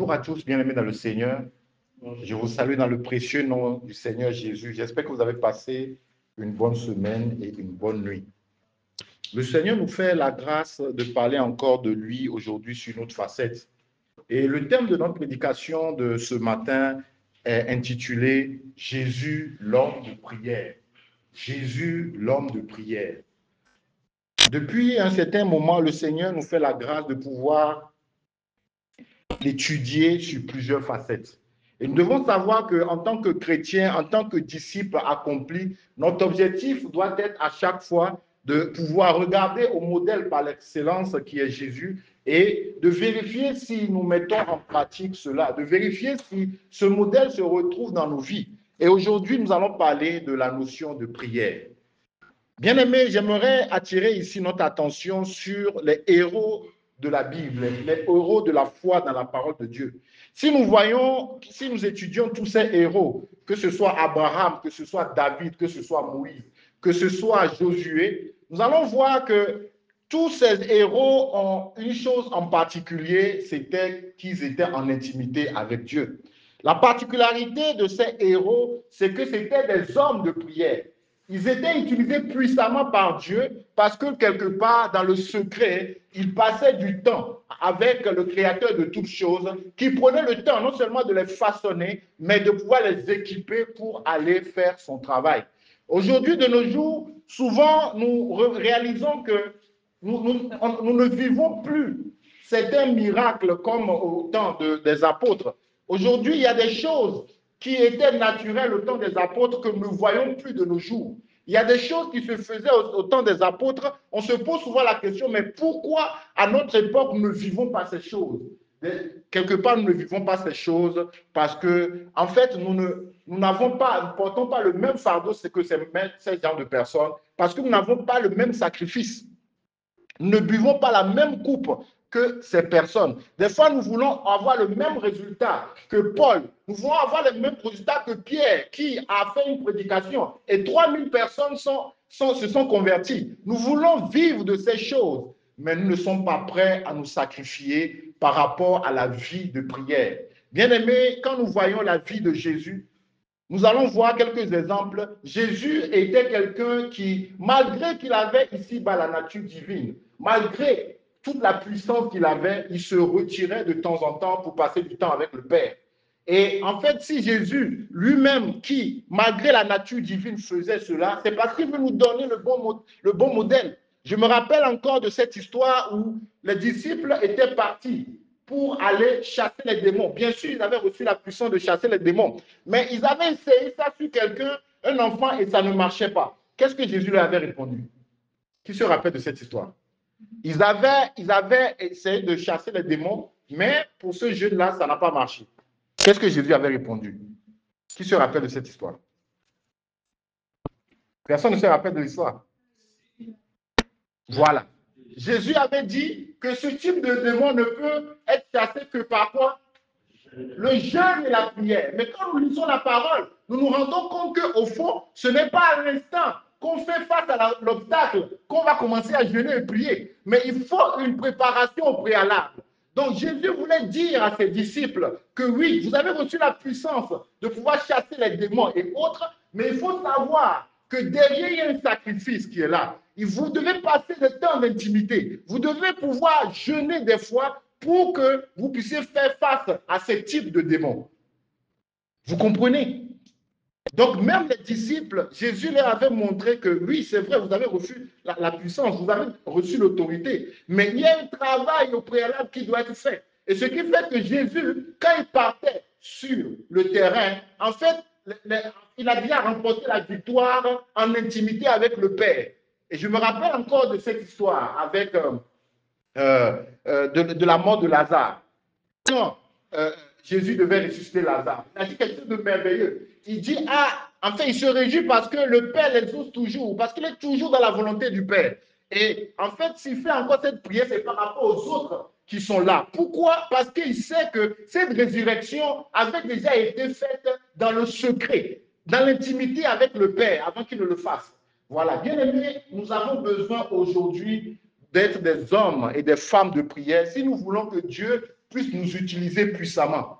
Bonjour à tous, bien-aimés dans le Seigneur. Je vous salue dans le précieux nom du Seigneur Jésus. J'espère que vous avez passé une bonne semaine et une bonne nuit. Le Seigneur nous fait la grâce de parler encore de lui aujourd'hui sur notre facette. Et le thème de notre prédication de ce matin est intitulé « Jésus, l'homme de prière ». Jésus, l'homme de prière. Depuis un certain moment, le Seigneur nous fait la grâce de pouvoir l'étudier sur plusieurs facettes. Et nous devons savoir qu'en tant que chrétiens, en tant que disciples accomplis, notre objectif doit être à chaque fois de pouvoir regarder au modèle par l'excellence qui est Jésus et de vérifier si nous mettons en pratique cela, de vérifier si ce modèle se retrouve dans nos vies. Et aujourd'hui, nous allons parler de la notion de prière. Bien-aimés, j'aimerais attirer ici notre attention sur les héros de la Bible, les héros de la foi dans la parole de Dieu. Si nous étudions tous ces héros, que ce soit Abraham, que ce soit David, que ce soit Moïse, que ce soit Josué, nous allons voir que tous ces héros ont une chose en particulier, c'était qu'ils étaient en intimité avec Dieu. La particularité de ces héros, c'est que c'était des hommes de prière. Ils étaient utilisés puissamment par Dieu parce que quelque part, dans le secret, ils passaient du temps avec le Créateur de toutes choses, qui prenait le temps non seulement de les façonner, mais de pouvoir les équiper pour aller faire son travail. Aujourd'hui, de nos jours, souvent, nous réalisons que nous ne vivons plus certains miracles comme au temps des apôtres. Aujourd'hui, il y a des choses qui étaient naturelles au temps des apôtres que nous ne voyons plus de nos jours. Il y a des choses qui se faisaient au temps des apôtres. On se pose souvent la question, mais pourquoi à notre époque nous ne vivons pas ces choses? Quelque part, nous ne vivons pas ces choses parce que, en fait, nous n'avons pas, nous portons pas le même fardeau que ces gens de personnes parce que nous n'avons pas le même sacrifice. Nous ne buvons pas la même coupe que ces personnes. Des fois, nous voulons avoir le même résultat que Paul. Nous voulons avoir le même résultat que Pierre, qui a fait une prédication et 3000 personnes se sont converties. Nous voulons vivre de ces choses, mais nous ne sommes pas prêts à nous sacrifier par rapport à la vie de prière. Bien-aimés, quand nous voyons la vie de Jésus, nous allons voir quelques exemples. Jésus était quelqu'un qui, malgré qu'il avait ici-bas la nature divine, malgré toute la puissance qu'il avait, il se retirait de temps en temps pour passer du temps avec le Père. Et en fait, si Jésus lui-même, qui, malgré la nature divine, faisait cela, c'est parce qu'il veut nous donner le bon modèle. Je me rappelle encore de cette histoire où les disciples étaient partis pour aller chasser les démons. Bien sûr, ils avaient reçu la puissance de chasser les démons, mais ils avaient essayé ça sur quelqu'un, un enfant, et ça ne marchait pas. Qu'est-ce que Jésus leur avait répondu? Qui se rappelle de cette histoire? Ils avaient essayé de chasser les démons, mais pour ce jeune-là, ça n'a pas marché. Qu'est-ce que Jésus avait répondu? Qui se rappelle de cette histoire? Personne ne se rappelle de l'histoire. Voilà. Jésus avait dit que ce type de démon ne peut être chassé que par quoi? Le jeûne et la prière. Mais quand nous lisons la parole, nous nous rendons compte qu'au fond, ce n'est pas à l'instant qu'on fait face à l'obstacle qu'on va commencer à jeûner et prier. Mais il faut une préparation au préalable. Donc Jésus voulait dire à ses disciples que oui, vous avez reçu la puissance de pouvoir chasser les démons et autres, mais il faut savoir que derrière, il y a un sacrifice qui est là. Et vous devez passer des temps d'intimité. Vous devez pouvoir jeûner des fois pour que vous puissiez faire face à ce type de démons. Vous comprenez? Donc, même les disciples, Jésus leur avait montré que oui, c'est vrai, vous avez reçu la puissance, vous avez reçu l'autorité, mais il y a un travail au préalable qui doit être fait. Et ce qui fait que Jésus, quand il partait sur le terrain, en fait, il a déjà remporté la victoire en intimité avec le Père. Et je me rappelle encore de cette histoire avec de la mort de Lazare. Quand Jésus devait ressusciter Lazare, il a dit quelque chose de merveilleux. Il dit, en fait, il se réjouit parce que le Père l'exauce toujours, parce qu'il est toujours dans la volonté du Père. Et en fait, s'il fait encore cette prière, c'est par rapport aux autres qui sont là. Pourquoi? Parce qu'il sait que cette résurrection avait déjà été faite dans le secret, dans l'intimité avec le Père, avant qu'il ne le fasse. Voilà, bien aimé, nous avons besoin aujourd'hui d'être des hommes et des femmes de prière si nous voulons que Dieu puisse nous utiliser puissamment.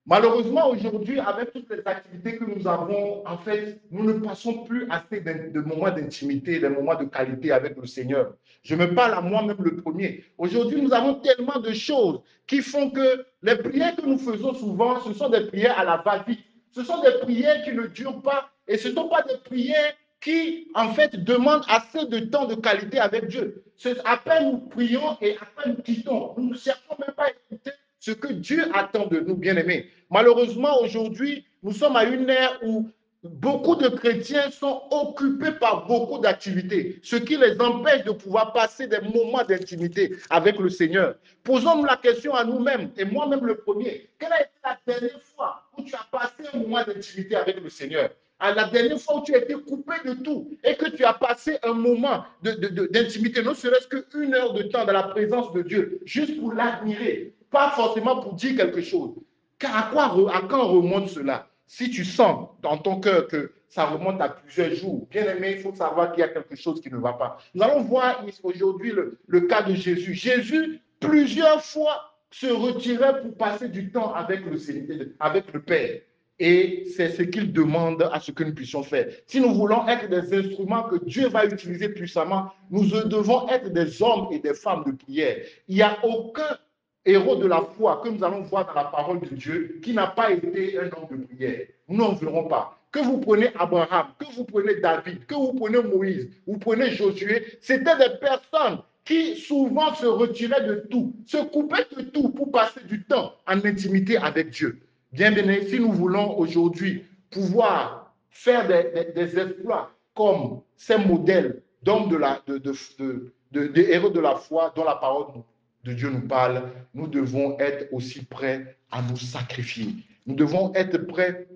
Malheureusement, aujourd'hui, avec toutes les activités que nous avons, en fait, nous ne passons plus assez de moments d'intimité, de moments de qualité avec le Seigneur. Je me parle à moi-même le premier. Aujourd'hui, nous avons tellement de choses qui font que les prières que nous faisons souvent, ce sont des prières à la va-vite. Ce sont des prières qui ne durent pas et ce ne sont pas des prières qui, en fait, demandent assez de temps de qualité avec Dieu. À peine nous prions et à peine nous quittons. Nous ne cherchons même pas à écouter ce que Dieu attend de nous, bien-aimés. Malheureusement, aujourd'hui, nous sommes à une ère où beaucoup de chrétiens sont occupés par beaucoup d'activités, ce qui les empêche de pouvoir passer des moments d'intimité avec le Seigneur. Posons-nous la question à nous-mêmes, et moi-même le premier. Quelle a été la dernière fois où tu as passé un moment d'intimité avec le Seigneur? À la dernière fois où tu as été coupé de tout et que tu as passé un moment d'intimité, non serait-ce qu'une heure de temps dans la présence de Dieu, juste pour l'admirer, pas forcément pour dire quelque chose. Car à quand remonte cela? Si tu sens dans ton cœur que ça remonte à plusieurs jours, bien aimé, il faut savoir qu'il y a quelque chose qui ne va pas. Nous allons voir aujourd'hui le cas de Jésus. Jésus, plusieurs fois, se retirait pour passer du temps avec le Père. Et c'est ce qu'il demande à ce que nous puissions faire. Si nous voulons être des instruments que Dieu va utiliser puissamment, nous devons être des hommes et des femmes de prière. Il n'y a aucun héros de la foi que nous allons voir dans la parole de Dieu qui n'a pas été un homme de prière. Nous n'en verrons pas. Que vous prenez Abraham, que vous prenez David, que vous prenez Moïse, vous prenez Josué, c'était des personnes qui souvent se retiraient de tout, se coupaient de tout pour passer du temps en intimité avec Dieu. Bien aimé, si nous voulons aujourd'hui pouvoir faire des exploits comme ces modèles d'hommes de héros de la foi dont la parole de Dieu nous parle, nous devons être aussi prêts à nous sacrifier. Nous devons être prêts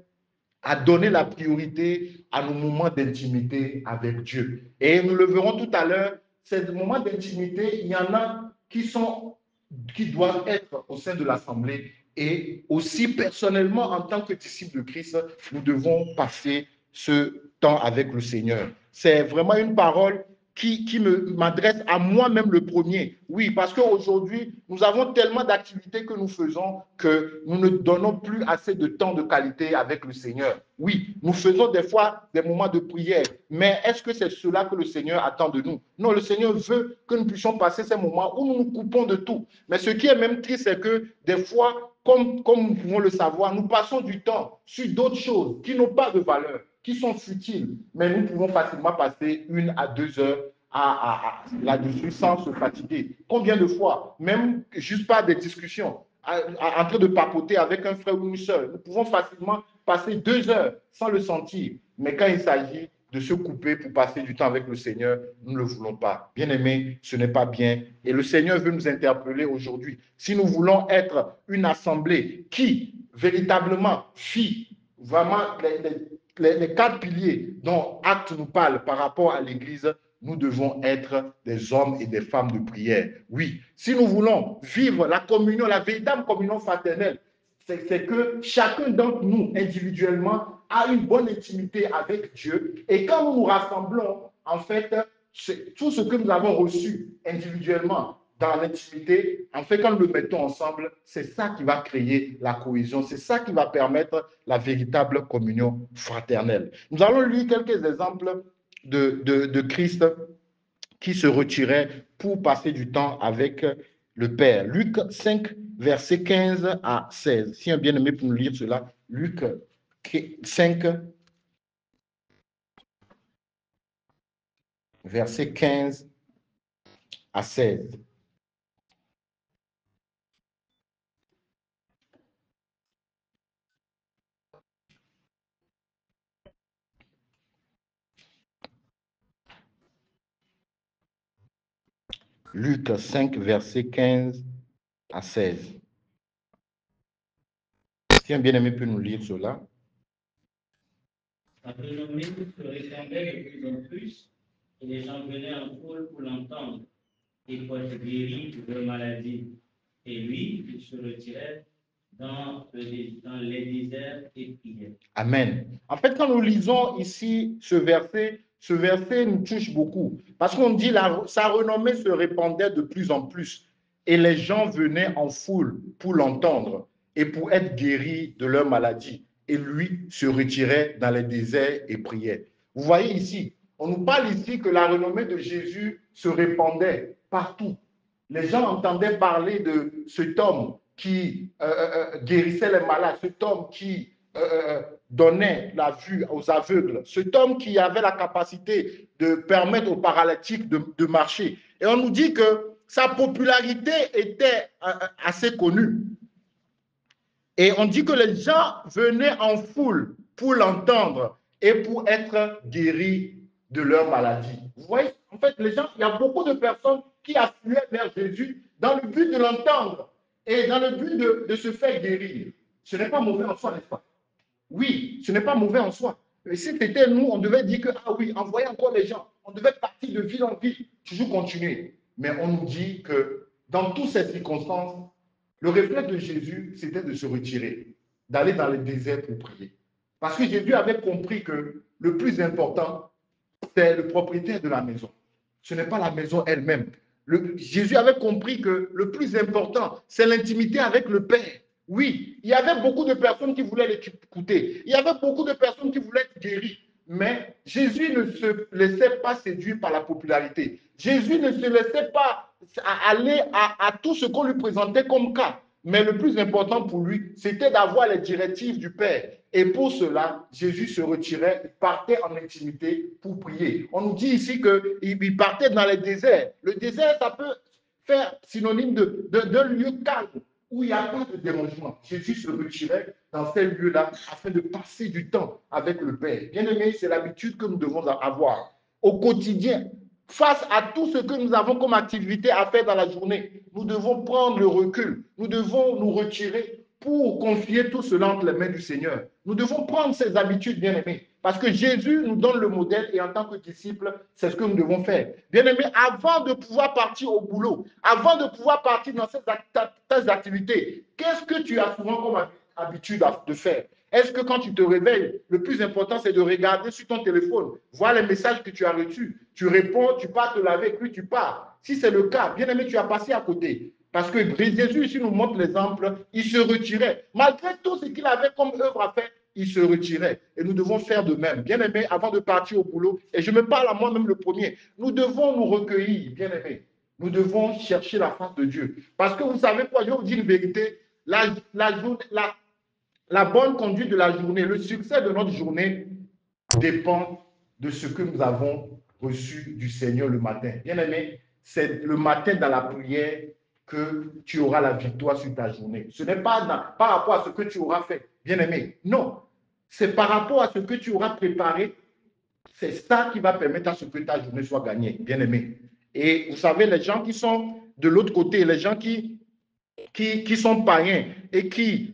à donner la priorité à nos moments d'intimité avec Dieu. Et nous le verrons tout à l'heure, ces moments d'intimité, il y en a qui doivent être au sein de l'Assemblée. Et aussi personnellement, en tant que disciples de Christ, nous devons passer ce temps avec le Seigneur. C'est vraiment une parole qui m'adresse à moi-même le premier. Oui, parce qu'aujourd'hui, nous avons tellement d'activités que nous faisons que nous ne donnons plus assez de temps de qualité avec le Seigneur. Oui, nous faisons des fois des moments de prière, mais est-ce que c'est cela que le Seigneur attend de nous? Non, le Seigneur veut que nous puissions passer ces moments où nous nous coupons de tout. Mais ce qui est même triste, c'est que des fois, comme nous pouvons le savoir, nous passons du temps sur d'autres choses qui n'ont pas de valeur, qui sont futiles, mais nous pouvons facilement passer 1 à 2 heures là-dessus sans se fatiguer. Combien de fois, même juste pas des discussions, en train de papoter avec un frère ou une soeur, nous pouvons facilement passer 2 heures sans le sentir. Mais quand il s'agit de se couper pour passer du temps avec le Seigneur, nous ne le voulons pas. Bien aimé, ce n'est pas bien. Et le Seigneur veut nous interpeller aujourd'hui. Si nous voulons être une assemblée qui véritablement vit vraiment les 4 piliers dont Acte nous parle par rapport à l'Église, nous devons être des hommes et des femmes de prière. Oui, si nous voulons vivre la communion, la véritable communion fraternelle, c'est que chacun d'entre nous, individuellement, a une bonne intimité avec Dieu. Et quand nous nous rassemblons, en fait, tout ce que nous avons reçu individuellement dans l'intimité, en fait, quand nous le mettons ensemble, c'est ça qui va créer la cohésion, c'est ça qui va permettre la véritable communion fraternelle. Nous allons lire quelques exemples de Christ qui se retirait pour passer du temps avec le Père. Luc 5, versets 15 à 16. Si un bien-aimé peut nous lire cela, Luc 5, versets 15 à 16. Luc 5, versets 15 à 16. Si un bien-aimé peut nous lire cela. Sa renommée se répandait de plus en plus, et les gens venaient en foule pour l'entendre, et pour être guéris de leur maladie. Et lui, il se retirait dans les déserts et priait. Amen. En fait, quand nous lisons ici ce verset nous touche beaucoup. Parce qu'on dit sa renommée se répandait de plus en plus. et les gens venaient en foule pour l'entendre et pour être guéris de leur maladie. Et lui se retirait dans les déserts et priait. Vous voyez ici, on nous parle ici que la renommée de Jésus se répandait partout. Les gens entendaient parler de cet homme qui guérissait les malades, cet homme qui donnait la vue aux aveugles, cet homme qui avait la capacité de permettre aux paralytiques de marcher. Et on nous dit que sa popularité était assez connue. Et on dit que les gens venaient en foule pour l'entendre et pour être guéris de leur maladie. Vous voyez, en fait, les gens, il y a beaucoup de personnes qui affluaient vers Jésus dans le but de l'entendre et dans le but de se faire guérir. Ce n'est pas mauvais en soi, n'est-ce pas? Oui, ce n'est pas mauvais en soi. Mais si c'était nous, on devait dire que, ah oui, envoyer encore les gens. On devait partir de ville en ville, toujours continuer. Mais on nous dit que dans toutes ces circonstances, le réflexe de Jésus, c'était de se retirer, d'aller dans le désert pour prier. Parce que Jésus avait compris que le plus important, c'est le propriétaire de la maison. Ce n'est pas la maison elle-même. Jésus avait compris que le plus important, c'est l'intimité avec le Père. Oui, il y avait beaucoup de personnes qui voulaient l'écouter. Il y avait beaucoup de personnes qui voulaient être guéries. Mais Jésus ne se laissait pas séduire par la popularité. Jésus ne se laissait pas aller à tout ce qu'on lui présentait comme cas. Mais le plus important pour lui, c'était d'avoir les directives du Père. Et pour cela, Jésus se retirait, il partait en intimité pour prier. On nous dit ici qu'il partait dans les déserts. Le désert, ça peut faire synonyme d'un lieu calme où il n'y a pas de dérangement. Jésus se retirait dans ces lieux-là afin de passer du temps avec le Père. Bien aimé, c'est l'habitude que nous devons avoir au quotidien. Face à tout ce que nous avons comme activité à faire dans la journée, nous devons prendre le recul, nous devons nous retirer pour confier tout cela entre les mains du Seigneur. Nous devons prendre ces habitudes, bien-aimés, parce que Jésus nous donne le modèle et en tant que disciples, c'est ce que nous devons faire. Bien-aimés, avant de pouvoir partir au boulot, avant de pouvoir partir dans ces activités, qu'est-ce que tu as souvent comme habitude de faire? Est-ce que quand tu te réveilles, le plus important, c'est de regarder sur ton téléphone, voir les messages que tu as reçus, tu réponds, tu pars te laver, puis tu pars. Si c'est le cas, bien aimé, tu as passé à côté. Parce que Jésus ici nous montre l'exemple, il se retirait. Malgré tout ce qu'il avait comme œuvre à faire, il se retirait. Et nous devons faire de même. Bien aimé, avant de partir au boulot, et je me parle à moi-même le premier, nous devons nous recueillir, bien aimé. Nous devons chercher la face de Dieu. Parce que vous savez quoi, je vais vous dire une vérité, la bonne conduite de la journée, le succès de notre journée dépend de ce que nous avons reçu du Seigneur le matin. Bien aimé, c'est le matin dans la prière que tu auras la victoire sur ta journée. Ce n'est pas par rapport à ce que tu auras fait, bien aimé. Non, c'est par rapport à ce que tu auras préparé. C'est ça qui va permettre à ce que ta journée soit gagnée, bien aimé. Et vous savez, les gens qui sont de l'autre côté, les gens qui sont païens et qui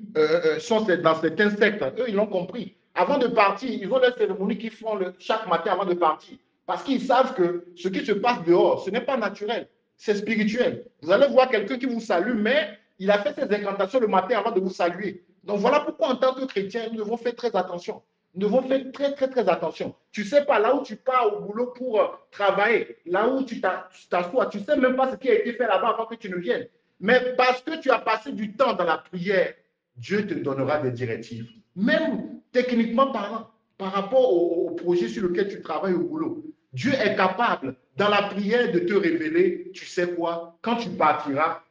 sont dans certains sectes, eux, ils l'ont compris. Avant de partir, ils ont les cérémonies qu'ils font chaque matin avant de partir. Parce qu'ils savent que ce qui se passe dehors, ce n'est pas naturel, c'est spirituel. Vous allez voir quelqu'un qui vous salue, mais il a fait ses incantations le matin avant de vous saluer. Donc voilà pourquoi en tant que chrétien, nous devons faire très attention. Nous devons faire très attention. Tu ne sais pas, là où tu pars au boulot pour travailler, là où tu t'assois, tu ne sais même pas ce qui a été fait là-bas avant que tu ne viennes. Mais parce que tu as passé du temps dans la prière, Dieu te donnera des directives. Même techniquement parlant, par rapport au projet sur lequel tu travailles au boulot, Dieu est capable, dans la prière, de te révéler, tu sais quoi, quand tu partiras,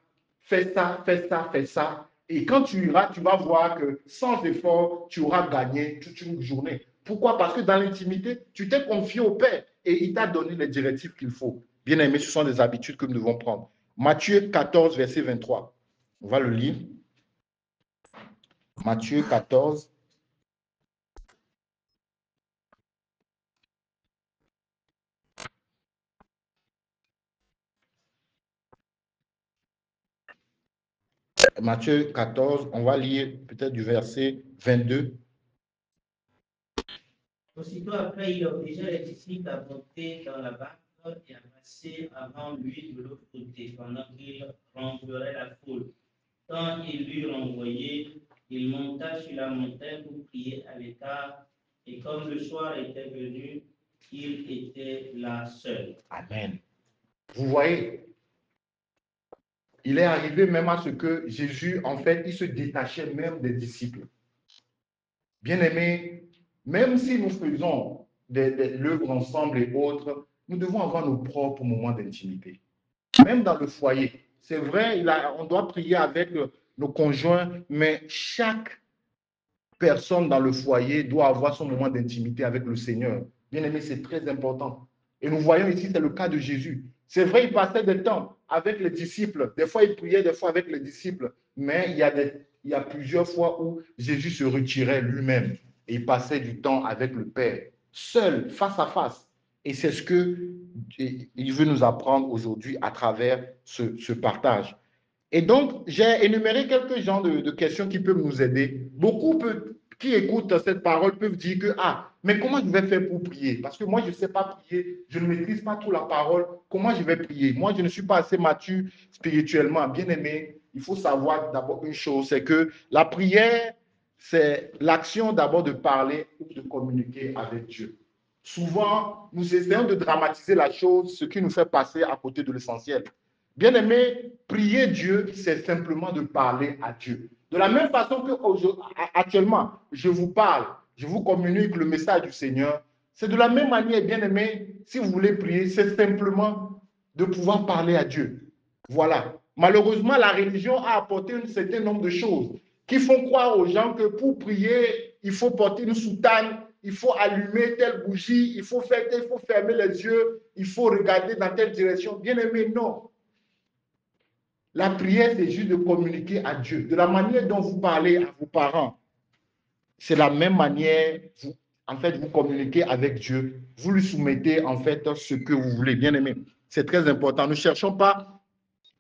fais ça, fais ça, fais ça. Et quand tu iras, tu vas voir que sans effort, tu auras gagné toute une journée. Pourquoi? Parce que dans l'intimité, tu t'es confié au Père et il t'a donné les directives qu'il faut. Bien aimé, ce sont des habitudes que nous devons prendre. Matthieu 14, verset 23. On va le lire. Matthieu 14. Matthieu 14, on va lire peut-être du verset 22. Aussitôt après, il obligea les disciples à monter dans la barque et à passer avant lui de l'autre côté, pendant qu'il renverrait la foule. Quand il l'eut renvoyé, il monta sur la montagne pour prier à l'écart, et comme le soir était venu, il était là seul. Amen. Vous voyez, il est arrivé même à ce que Jésus, en fait, il se détachait même des disciples. Bien-aimés, même si nous faisons l'œuvre ensemble et autres, nous devons avoir nos propres moments d'intimité. Même dans le foyer. C'est vrai, on doit prier avec nos conjoints, mais chaque personne dans le foyer doit avoir son moment d'intimité avec le Seigneur. Bien-aimé, c'est très important. Et nous voyons ici, c'est le cas de Jésus. C'est vrai, il passait du temps avec les disciples. Des fois, il priait, des fois avec les disciples. Mais il y a plusieurs fois où Jésus se retirait lui-même et il passait du temps avec le Père, seul, face à face. Et c'est ce qu'il veut nous apprendre aujourd'hui à travers ce partage. Et donc, j'ai énuméré quelques genres de questions qui peuvent nous aider. Beaucoup qui écoutent cette parole peuvent dire que, ah, mais comment je vais faire pour prier? Parce que moi, je ne sais pas prier, je ne maîtrise pas toute la parole. Comment je vais prier? Moi, je ne suis pas assez mature spirituellement. Bien aimé, il faut savoir d'abord une chose, c'est que la prière, c'est l'action d'abord de parler ou de communiquer avec Dieu. Souvent, nous essayons de dramatiser la chose, ce qui nous fait passer à côté de l'essentiel. Bien-aimé, prier Dieu, c'est simplement de parler à Dieu. De la même façon que actuellement, je vous parle, je vous communique le message du Seigneur. C'est de la même manière, bien-aimé, si vous voulez prier, c'est simplement de pouvoir parler à Dieu. Voilà. Malheureusement, la religion a apporté un certain nombre de choses qui font croire aux gens que pour prier, il faut porter une soutane, il faut allumer telle bougie, il faut fermer les yeux, il faut regarder dans telle direction. Bien-aimé, non. La prière, c'est juste de communiquer à Dieu. De la manière dont vous parlez à vos parents, c'est la même manière, vous communiquez avec Dieu. Vous lui soumettez, en fait, ce que vous voulez. Bien aimé, c'est très important. Ne cherchons pas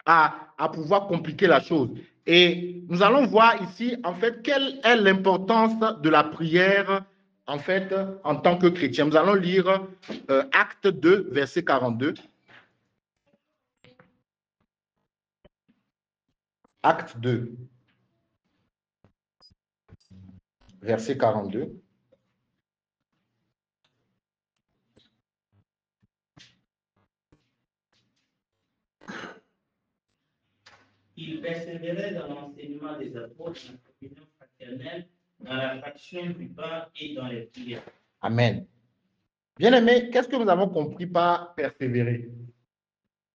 à pouvoir compliquer la chose. Et nous allons voir ici, en fait, quelle est l'importance de la prière, en fait, en tant que chrétien. Nous allons lire Acte 2, verset 42. Acte 2, verset 42. Il persévérait dans l'enseignement des apôtres, dans la communion fraternelle, dans la fraction du pain et dans les prières. Amen. Bien-aimé, qu'est-ce que nous avons compris par persévérer?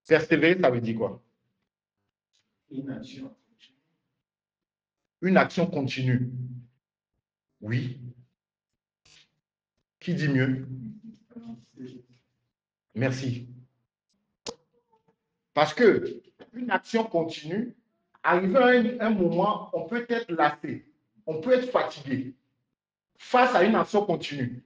Persévérer, ça veut dire quoi? Une action. Une action continue. Oui. Qui dit mieux? Merci. Parce que une action continue, arrivé à un moment, on peut être lassé, on peut être fatigué face à une action continue.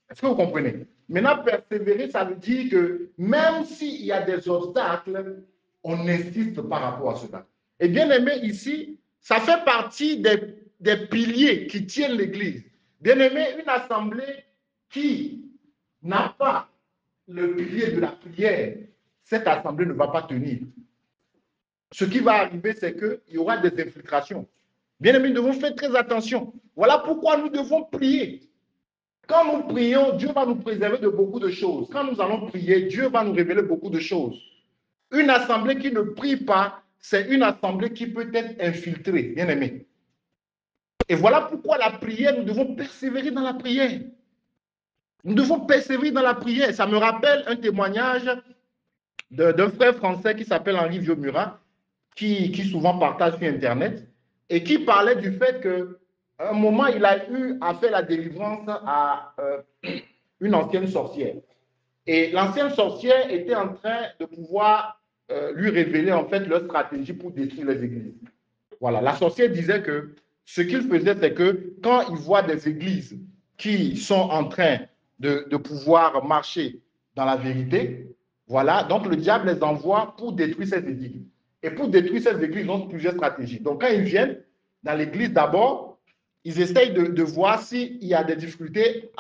Est-ce que vous comprenez? Maintenant, persévérer, ça veut dire que même s'il y a des obstacles, on insiste par rapport à cela. Et bien aimé, ici, ça fait partie des piliers qui tiennent l'Église. Bien aimé, une assemblée qui n'a pas le pilier de la prière, cette assemblée ne va pas tenir. Ce qui va arriver, c'est qu'il y aura des infiltrations. Bien aimé, nous devons faire très attention. Voilà pourquoi nous devons prier. Quand nous prions, Dieu va nous préserver de beaucoup de choses. Quand nous allons prier, Dieu va nous révéler beaucoup de choses. Une assemblée qui ne prie pas, c'est une assemblée qui peut être infiltrée, bien aimé. Et voilà pourquoi la prière, nous devons persévérer dans la prière. Nous devons persévérer dans la prière. Ça me rappelle un témoignage d'un frère français qui s'appelle Henri Vieux-Murat, qui souvent partage sur Internet, et qui parlait du fait qu'à un moment, il a eu à faire la délivrance à une ancienne sorcière. Et l'ancienne sorcière était en train de pouvoir lui révéler en fait leur stratégie pour détruire les églises. Voilà, la sorcière disait que ce qu'il faisait, c'est que quand il voit des églises qui sont en train de pouvoir marcher dans la vérité, voilà, donc le diable les envoie pour détruire ces églises. Et pour détruire ces églises, ils ont plusieurs stratégies. Donc quand ils viennent dans l'église d'abord, ils essayent de voir s'il y a des difficultés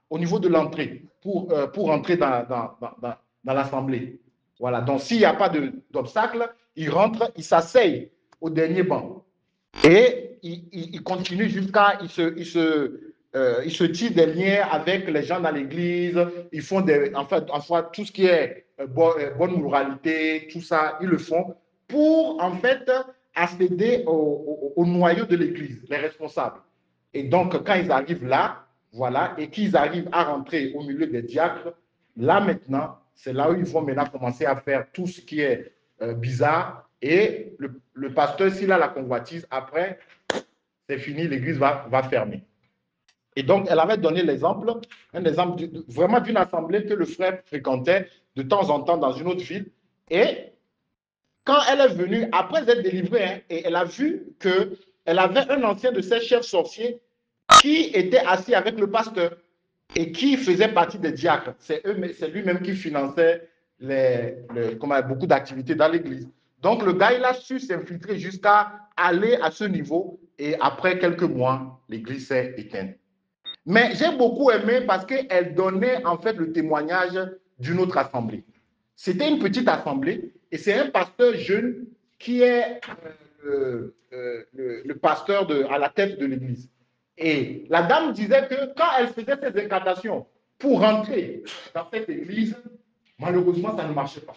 au niveau de l'entrée pour entrer dans l'assemblée. Voilà, donc s'il n'y a pas d'obstacle, ils rentrent, ils s'asseyent au dernier banc. Et ils continuent jusqu'à, ils se tirent des liens avec les gens dans l'église, ils font en fait, tout ce qui est bonne moralité, tout ça, ils le font pour, en fait, accéder au noyau de l'Église, les responsables. Et donc, quand ils arrivent là, voilà, et qu'ils arrivent à rentrer au milieu des diacres, là maintenant, c'est là où ils vont maintenant commencer à faire tout ce qui est bizarre. Et le pasteur, s'il a la convoitise, après, c'est fini, l'Église va fermer. Et donc, elle avait donné l'exemple, un exemple vraiment d'une assemblée que le frère fréquentait de temps en temps dans une autre ville. Et quand elle est venue, après être délivrée, hein, et elle a vu qu'elle avait un ancien de ses chefs sorciers qui était assis avec le pasteur et qui faisait partie des diacres. C'est lui-même qui finançait beaucoup d'activités dans l'église. Donc, le gars, il a su s'infiltrer jusqu'à aller à ce niveau. Et après quelques mois, l'église s'est éteinte. Mais j'ai beaucoup aimé parce qu'elle donnait en fait le témoignage d'une autre assemblée. C'était une petite assemblée et c'est un pasteur jeune qui est le pasteur à la tête de l'église. Et la dame disait que quand elle faisait ses incantations pour rentrer dans cette église, malheureusement, ça ne marchait pas.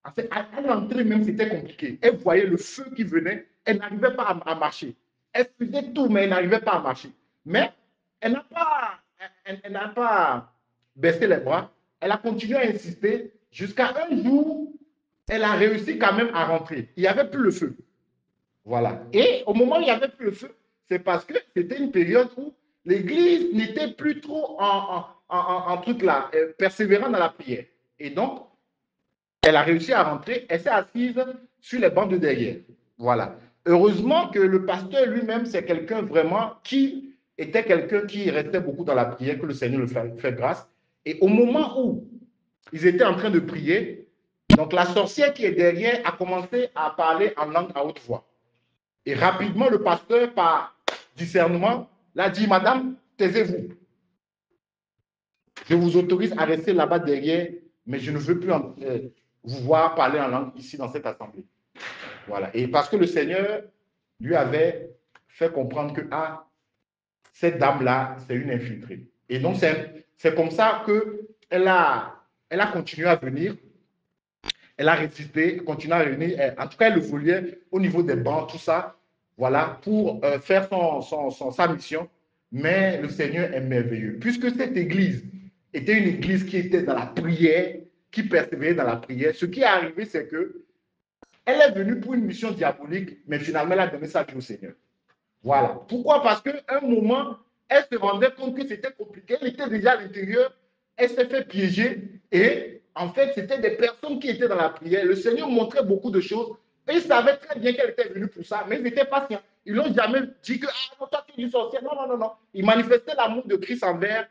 En fait, à l'entrée même, c'était compliqué. Elle voyait le feu qui venait, elle n'arrivait pas à marcher. Elle faisait tout, mais elle n'arrivait pas à marcher. Mais elle n'a pas baissé les bras. Elle a continué à insister jusqu'à un jour, elle a réussi quand même à rentrer. Il n'y avait plus le feu. Voilà. Et au moment où il n'y avait plus le feu, c'est parce que c'était une période où l'église n'était plus trop en truc là, persévérant dans la prière. Et donc, elle a réussi à rentrer, elle s'est assise sur les bancs de derrière. Voilà. Heureusement que le pasteur lui-même, c'est quelqu'un vraiment qui était quelqu'un qui restait beaucoup dans la prière, que le Seigneur le fait grâce. Et au moment où ils étaient en train de prier, donc la sorcière qui est derrière a commencé à parler en langue à haute voix. Et rapidement, le pasteur, par discernement, l'a dit, Madame, taisez-vous. Je vous autorise à rester là-bas derrière, mais je ne veux plus vous voir parler en langue ici dans cette assemblée. Voilà. Et parce que le Seigneur lui avait fait comprendre que cette dame-là, c'est une infiltrée. Et donc, c'est comme ça qu'elle a continué à venir. Elle a résisté, continué à venir. En tout cas, elle évoluait au niveau des bancs, tout ça, voilà, pour faire sa mission. Mais le Seigneur est merveilleux. Puisque cette église était une église qui était dans la prière, qui persévérait dans la prière, ce qui est arrivé, c'est que elle est venue pour une mission diabolique, mais finalement, elle a donné sa vie au Seigneur. Voilà. Pourquoi? Parce qu'à un moment, elle se rendait compte que c'était compliqué. Elle était déjà à l'intérieur. Elle s'est fait piéger. Et en fait, c'était des personnes qui étaient dans la prière. Le Seigneur montrait beaucoup de choses. Et ils savaient très bien qu'elle était venue pour ça, mais ils étaient patients. Ils n'ont jamais dit que, non, toi, tu es du sorcier. Non, non, non, non. Ils manifestaient l'amour de Christ envers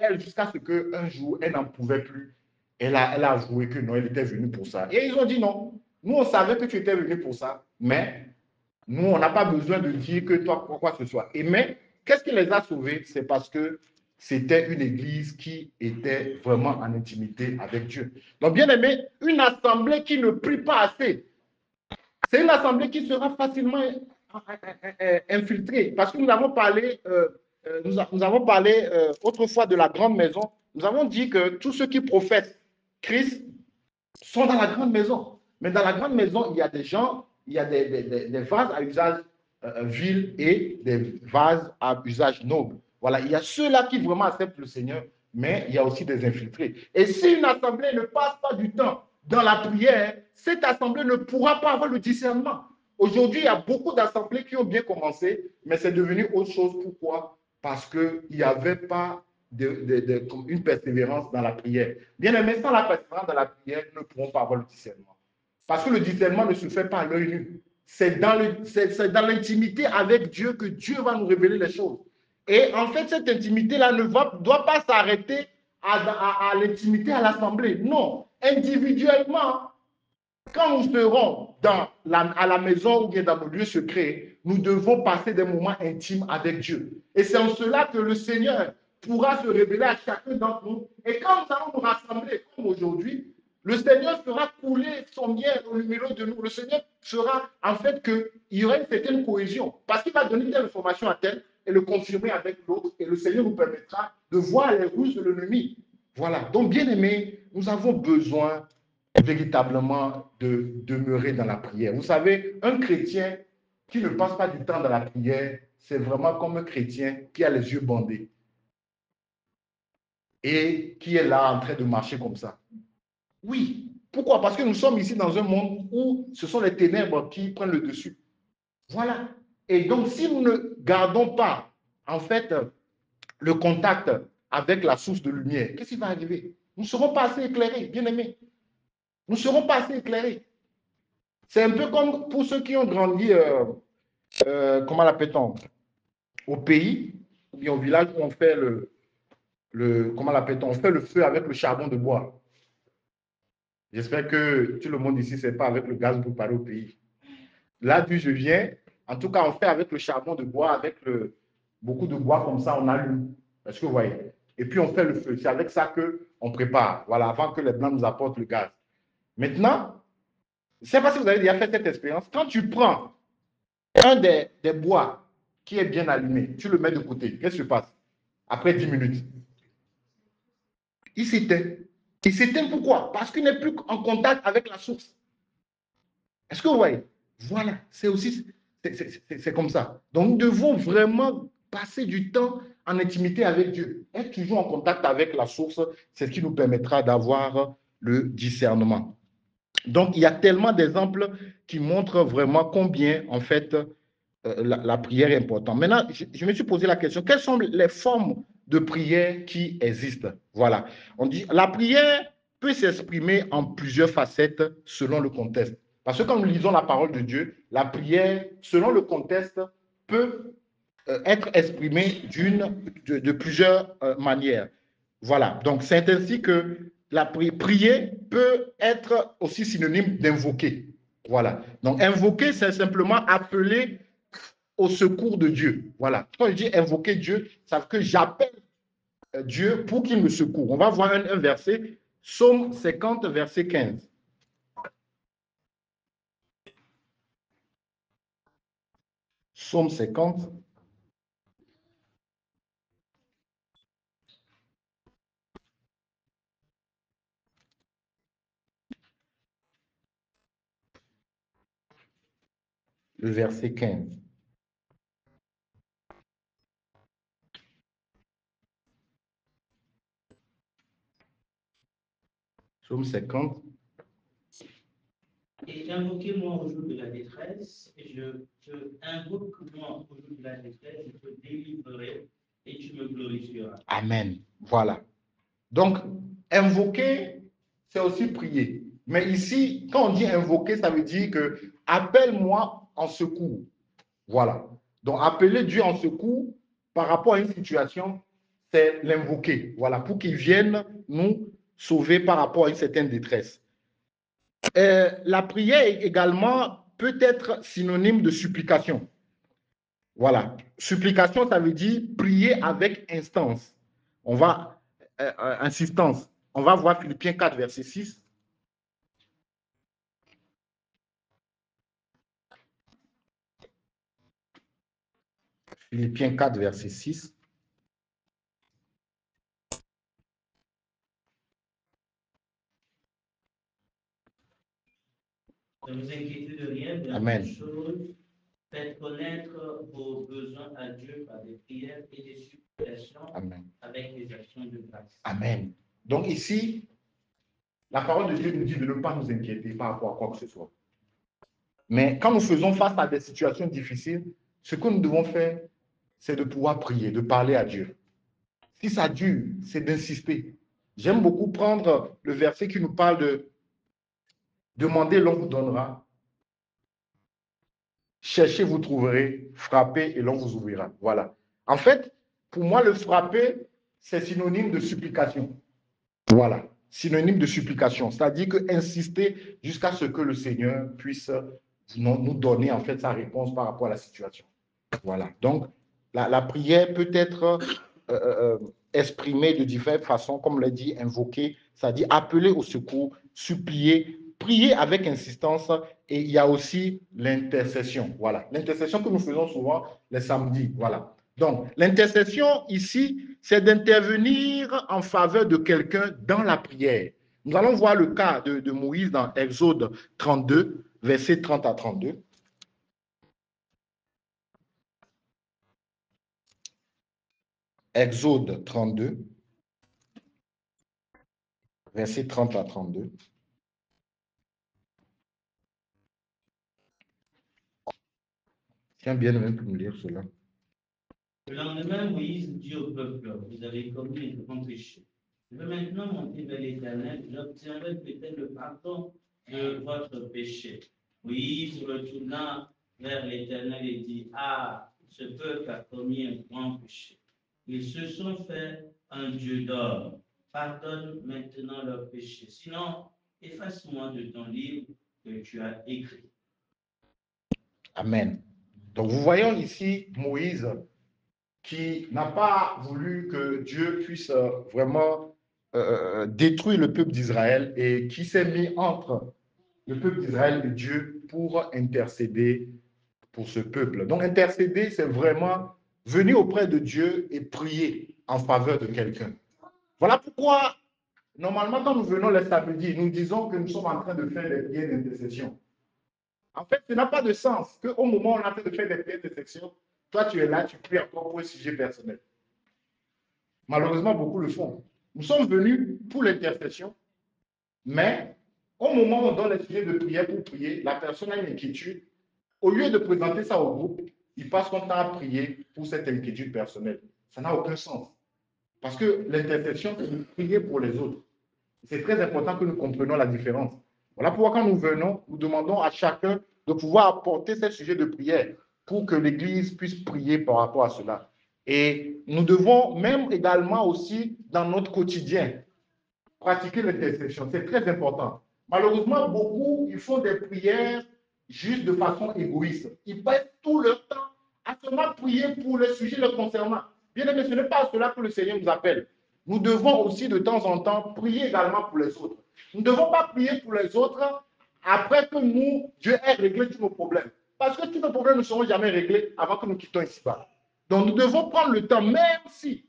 elle jusqu'à ce qu'un jour, elle n'en pouvait plus. Elle a avoué que non, elle était venue pour ça. Et ils ont dit non. Nous, on savait que tu étais venu pour ça, mais nous, on n'a pas besoin de dire que toi, quoi que ce soit. Et mais, qu'est-ce qui les a sauvés? C'est parce que c'était une église qui était vraiment en intimité avec Dieu. Donc, bien aimé, une assemblée qui ne prie pas assez, c'est une assemblée qui sera facilement infiltrée. Parce que nous avons parlé, autrefois de la grande maison. Nous avons dit que tous ceux qui professent Christ sont dans la grande maison. Mais dans la grande maison, il y a des gens, il y a des vases à usage vil et des vases à usage noble. Voilà, il y a ceux-là qui vraiment acceptent le Seigneur, mais il y a aussi des infiltrés. Et si une assemblée ne passe pas du temps dans la prière, cette assemblée ne pourra pas avoir le discernement. Aujourd'hui, il y a beaucoup d'assemblées qui ont bien commencé, mais c'est devenu autre chose. Pourquoi? Parce qu'il n'y avait pas une persévérance dans la prière. Bien aimé, sans la persévérance dans la prière, nous ne pourrons pas avoir le discernement. Parce que le discernement ne se fait pas à l'œil nu. C'est dans l'intimité avec Dieu que Dieu va nous révéler les choses. Et en fait, cette intimité-là ne doit pas s'arrêter à l'intimité à l'assemblée. Non, individuellement, quand nous serons à la maison ou bien dans nos lieux secrets, nous devons passer des moments intimes avec Dieu. Et c'est en cela que le Seigneur pourra se révéler à chacun d'entre nous. Et quand nous allons nous rassembler comme aujourd'hui, le Seigneur fera couler son miel au milieu de nous. Le Seigneur fera en fait qu'il y aura une certaine cohésion. Parce qu'il va donner telle information à tel et le confirmer avec l'autre. Et le Seigneur nous permettra de voir les ruses de l'ennemi. Voilà. Donc, bien aimés, nous avons besoin véritablement de demeurer dans la prière. Vous savez, un chrétien qui ne passe pas du temps dans la prière, c'est vraiment comme un chrétien qui a les yeux bandés et qui est là en train de marcher comme ça. Oui. Pourquoi? Parce que nous sommes ici dans un monde où ce sont les ténèbres qui prennent le dessus. Voilà. Et donc, si nous ne gardons pas, en fait, le contact avec la source de lumière, qu'est-ce qui va arriver? Nous ne serons pas assez éclairés, bien aimés. Nous ne serons pas assez éclairés. C'est un peu comme pour ceux qui ont grandi, comment l'appelle-t-on, au pays, ou bien au village où on fait comment l'appelle-t-on, on fait le feu avec le charbon de bois. J'espère que tout le monde ici, ce n'est pas avec le gaz pour parler au pays. Là d'où je viens, en tout cas, on fait avec le charbon de bois, avec beaucoup de bois comme ça, on allume. Est-ce que vous voyez? Et puis on fait le feu. C'est avec ça qu'on prépare, voilà, avant que les Blancs nous apportent le gaz. Maintenant, je ne sais pas si vous avez déjà fait cette expérience. Quand tu prends un des bois qui est bien allumé, tu le mets de côté. Qu'est-ce qui se passe? Après 10 minutes, il s'éteint. Il s'éteint pourquoi? Parce qu'il n'est plus en contact avec la source. Est-ce que vous voyez? Voilà, c'est aussi, c'est comme ça. Donc, nous devons vraiment passer du temps en intimité avec Dieu. Être toujours en contact avec la source, c'est ce qui nous permettra d'avoir le discernement. Donc, il y a tellement d'exemples qui montrent vraiment combien, en fait, la prière est importante. Maintenant, je me suis posé la question, quelles sont les formes de prière qui existent? Voilà. On dit, la prière peut s'exprimer en plusieurs facettes selon le contexte. Parce que quand nous lisons la parole de Dieu, la prière, selon le contexte, peut être exprimée de plusieurs manières. Voilà. Donc, c'est ainsi que la prier peut être aussi synonyme d'invoquer. Voilà. Donc, invoquer, c'est simplement appeler au secours de Dieu. Voilà. Quand je dis invoquer Dieu, ça veut dire que j'appelle Dieu pour qu'il me secoue. On va voir un verset, Psaume 50, verset 15. Psaume 50. Le verset 15. Psaume 50. Et invoquez-moi au jour de la détresse, et invoque-moi au jour de la détresse, je te délivrerai et tu me glorifieras. Amen. Voilà. Donc, invoquer, c'est aussi prier. Mais ici, quand on dit invoquer, ça veut dire que appelle-moi en secours. Voilà. Donc, appeler Dieu en secours par rapport à une situation, c'est l'invoquer. Voilà, pour qu'il vienne nous sauver par rapport à une certaine détresse. La prière également peut être synonyme de supplication. Voilà. Supplication, ça veut dire prier avec instance. On va, insistance. On va voir Philippiens 4, verset 6. Philippiens 4, verset 6. Ne vous inquiétez de rien, de Amen. chose. Faites connaître vos besoins à Dieu par des prières et des supplications. Amen. Avec des actions de grâce. Amen. Donc ici, la parole de Dieu nous dit de ne pas nous inquiéter par rapport à quoi que ce soit. Mais quand nous faisons face à des situations difficiles, ce que nous devons faire, c'est de pouvoir prier, de parler à Dieu. Si ça dure, c'est d'insister. J'aime beaucoup prendre le verset qui nous parle de demander, l'on vous donnera. Cherchez, vous trouverez. Frappez et l'on vous ouvrira. Voilà. En fait, pour moi, le frapper, c'est synonyme de supplication. Voilà. Synonyme de supplication. C'est-à-dire que insister jusqu'à ce que le Seigneur puisse nous donner en fait sa réponse par rapport à la situation. Voilà. Donc, la prière peut être exprimée de différentes façons, comme l'a dit, invoquer, c'est-à-dire appeler au secours, supplier, prier avec insistance, et il y a aussi l'intercession. Voilà. L'intercession que nous faisons souvent les samedis. Voilà. Donc, l'intercession ici, c'est d'intervenir en faveur de quelqu'un dans la prière. Nous allons voir le cas de Moïse dans Exode 32, versets 30 à 32. Exode 32, versets 30 à 32. Tiens bien même pour me lire cela. Le lendemain, Moïse dit au peuple, vous avez commis un grand péché. Je veux maintenant monter vers l'Éternel, j'obtiendrai peut-être le pardon de votre péché. Moïse retourna vers l'Éternel et dit, ah, ce peuple a commis un grand péché. Ils se sont fait un Dieu d'or. Pardonne maintenant leur péché. Sinon, efface-moi de ton livre que tu as écrit. Amen. Donc, vous voyons ici Moïse qui n'a pas voulu que Dieu puisse vraiment détruire le peuple d'Israël et qui s'est mis entre le peuple d'Israël et Dieu pour intercéder pour ce peuple. Donc, intercéder, c'est vraiment venir auprès de Dieu et prier en faveur de quelqu'un. Voilà pourquoi, normalement, quand nous venons les samedis, nous disons que nous sommes en train de faire des prières d'intercession. En fait, ça n'a pas de sens qu'au moment où on est en train de faire des prières d'intercession, toi, tu es là, tu pries encore pour un sujet personnel. Malheureusement, beaucoup le font. Nous sommes venus pour l'intercession, mais au moment où on donne les sujets de prière pour prier, la personne a une inquiétude. Au lieu de présenter ça au groupe, il passe son temps à prier pour cette inquiétude personnelle. Ça n'a aucun sens. Parce que l'intercession, c'est de prier pour les autres. C'est très important que nous comprenions la différence. Voilà pourquoi quand nous venons, nous demandons à chacun de pouvoir apporter ces sujets de prière pour que l'Église puisse prier par rapport à cela. Et nous devons même également aussi, dans notre quotidien, pratiquer l'intercession. C'est très important. Malheureusement, beaucoup, ils font des prières juste de façon égoïste. Ils passent tout leur temps à seulement prier pour les sujets le concernant. Bien aimé, ce n'est pas à cela que le Seigneur nous appelle. Nous devons aussi de temps en temps prier également pour les autres. Nous ne devons pas prier pour les autres après que nous, Dieu ait réglé tous nos problèmes. Parce que tous nos problèmes ne seront jamais réglés avant que nous quittions ici-bas. Donc nous devons prendre le temps, même si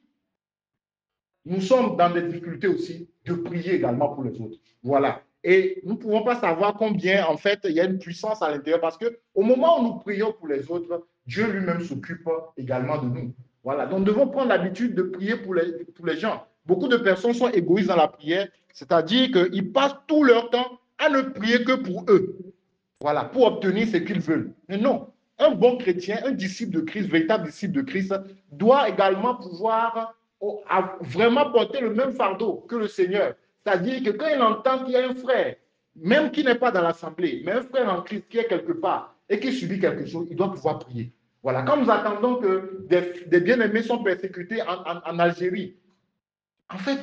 nous sommes dans des difficultés aussi, de prier également pour les autres. Voilà. Et nous ne pouvons pas savoir combien, en fait, il y a une puissance à l'intérieur parce qu'au moment où nous prions pour les autres, Dieu lui-même s'occupe également de nous. Voilà. Donc, nous devons prendre l'habitude de prier pour les gens. Beaucoup de personnes sont égoïstes dans la prière, c'est-à-dire qu'ils passent tout leur temps à ne prier que pour eux. Voilà, pour obtenir ce qu'ils veulent. Mais non, un bon chrétien, un disciple de Christ, véritable disciple de Christ, doit également pouvoir vraiment porter le même fardeau que le Seigneur. C'est-à-dire que quand il entend qu'il y a un frère, même qui n'est pas dans l'assemblée, mais un frère en Christ qui est quelque part et qui subit quelque chose, il doit pouvoir prier. Voilà, quand nous attendons que des bien-aimés sont persécutés en Algérie, en fait,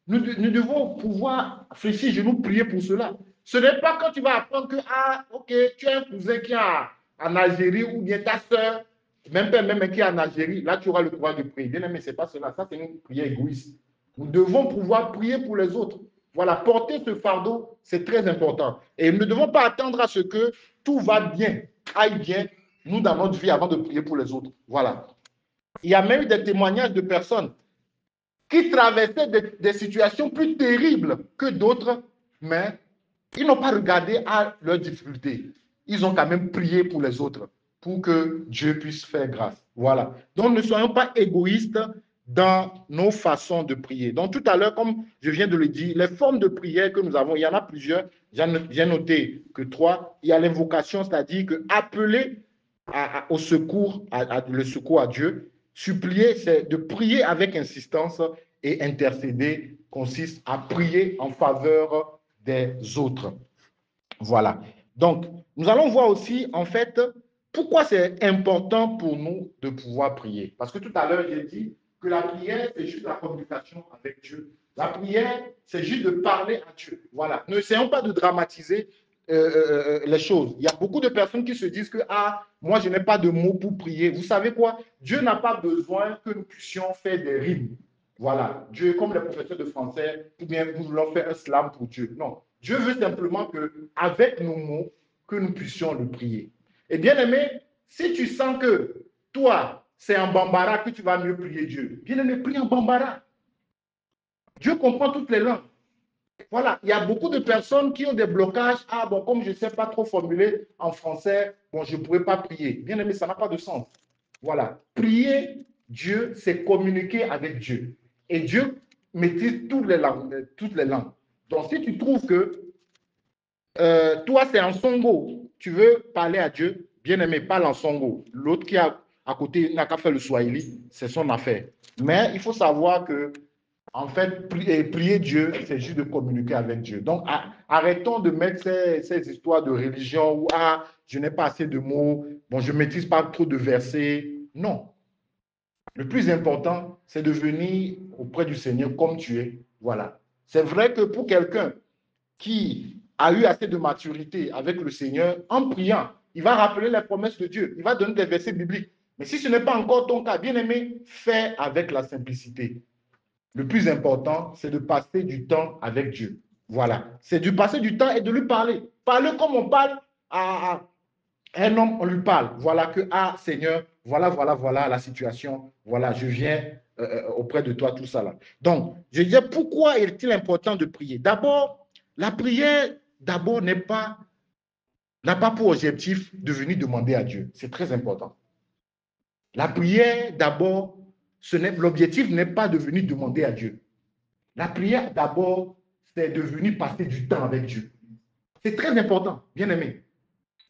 nous devons pouvoir fléchir genoux, prier pour cela. Ce n'est pas quand tu vas apprendre que, ah, ok, tu as un cousin qui est en Algérie ou bien ta soeur, même père, même qui est en Algérie, là tu auras le courage de prier. Bien aimé, ce n'est pas cela. Ça, c'est une prière égoïste. Nous devons pouvoir prier pour les autres. Voilà, porter ce fardeau, c'est très important. Et nous ne devons pas attendre à ce que tout va bien, aille bien, nous, dans notre vie, avant de prier pour les autres. Voilà. Il y a même eu des témoignages de personnes qui traversaient des situations plus terribles que d'autres, mais ils n'ont pas regardé à leurs difficultés. Ils ont quand même prié pour les autres, pour que Dieu puisse faire grâce. Voilà. Donc, ne soyons pas égoïstes dans nos façons de prier. Donc, tout à l'heure, comme je viens de le dire, les formes de prière que nous avons, il y en a plusieurs. J'ai noté que 3. Il y a l'invocation, c'est-à-dire que appeler au secours, le secours à Dieu. Supplier, c'est de prier avec insistance, et intercéder consiste à prier en faveur des autres. Voilà. Donc, nous allons voir aussi, en fait, pourquoi c'est important pour nous de pouvoir prier. Parce que tout à l'heure, j'ai dit que la prière, c'est juste la communication avec Dieu. La prière, c'est juste de parler à Dieu. Voilà. N'essayons pas de dramatiser les choses. Il y a beaucoup de personnes qui se disent que, ah, moi, je n'ai pas de mots pour prier. Vous savez quoi? Dieu n'a pas besoin que nous puissions faire des rimes. Voilà. Dieu, comme les professeurs de français, ou bien nous voulons faire un slam pour Dieu. Non. Dieu veut simplement qu'avec nos mots, que nous puissions le prier. Et bien aimé, si tu sens que toi, c'est en bambara que tu vas mieux prier Dieu, bien aimé, prie en bambara. Dieu comprend toutes les langues. Voilà, il y a beaucoup de personnes qui ont des blocages. Ah bon, comme je ne sais pas trop formuler en français, bon, je ne pourrais pas prier. Bien aimé, ça n'a pas de sens. Voilà, prier Dieu, c'est communiquer avec Dieu. Et Dieu maîtrise toutes les langues, toutes les langues. Donc, si tu trouves que toi, c'est en Songo, tu veux parler à Dieu, bien aimé, parle en Songo. L'autre qui est à côté n'a qu'à faire le Swahili, c'est son affaire. Mais il faut savoir que en fait, prier Dieu, c'est juste de communiquer avec Dieu. Donc, arrêtons de mettre ces histoires de religion où, ah, je n'ai pas assez de mots, bon, je ne maîtrise pas trop de versets. Non. Le plus important, c'est de venir auprès du Seigneur comme tu es. Voilà. C'est vrai que pour quelqu'un qui a eu assez de maturité avec le Seigneur, en priant, il va rappeler les promesses de Dieu. Il va donner des versets bibliques. Mais si ce n'est pas encore ton cas, bien aimé, fais avec la simplicité. Le plus important, c'est de passer du temps avec Dieu. Voilà. C'est de passer du temps et de lui parler. Parler comme on parle à un homme, on lui parle. Voilà que, ah Seigneur, voilà la situation. Voilà, je viens auprès de toi, tout ça là. Donc, je disais, pourquoi est-il important de prier? D'abord, la prière, d'abord, n'a pas pour objectif de venir demander à Dieu. C'est très important. La prière, d'abord, l'objectif n'est pas de venir demander à Dieu. La prière, d'abord, c'est de venir passer du temps avec Dieu. C'est très important, bien aimé.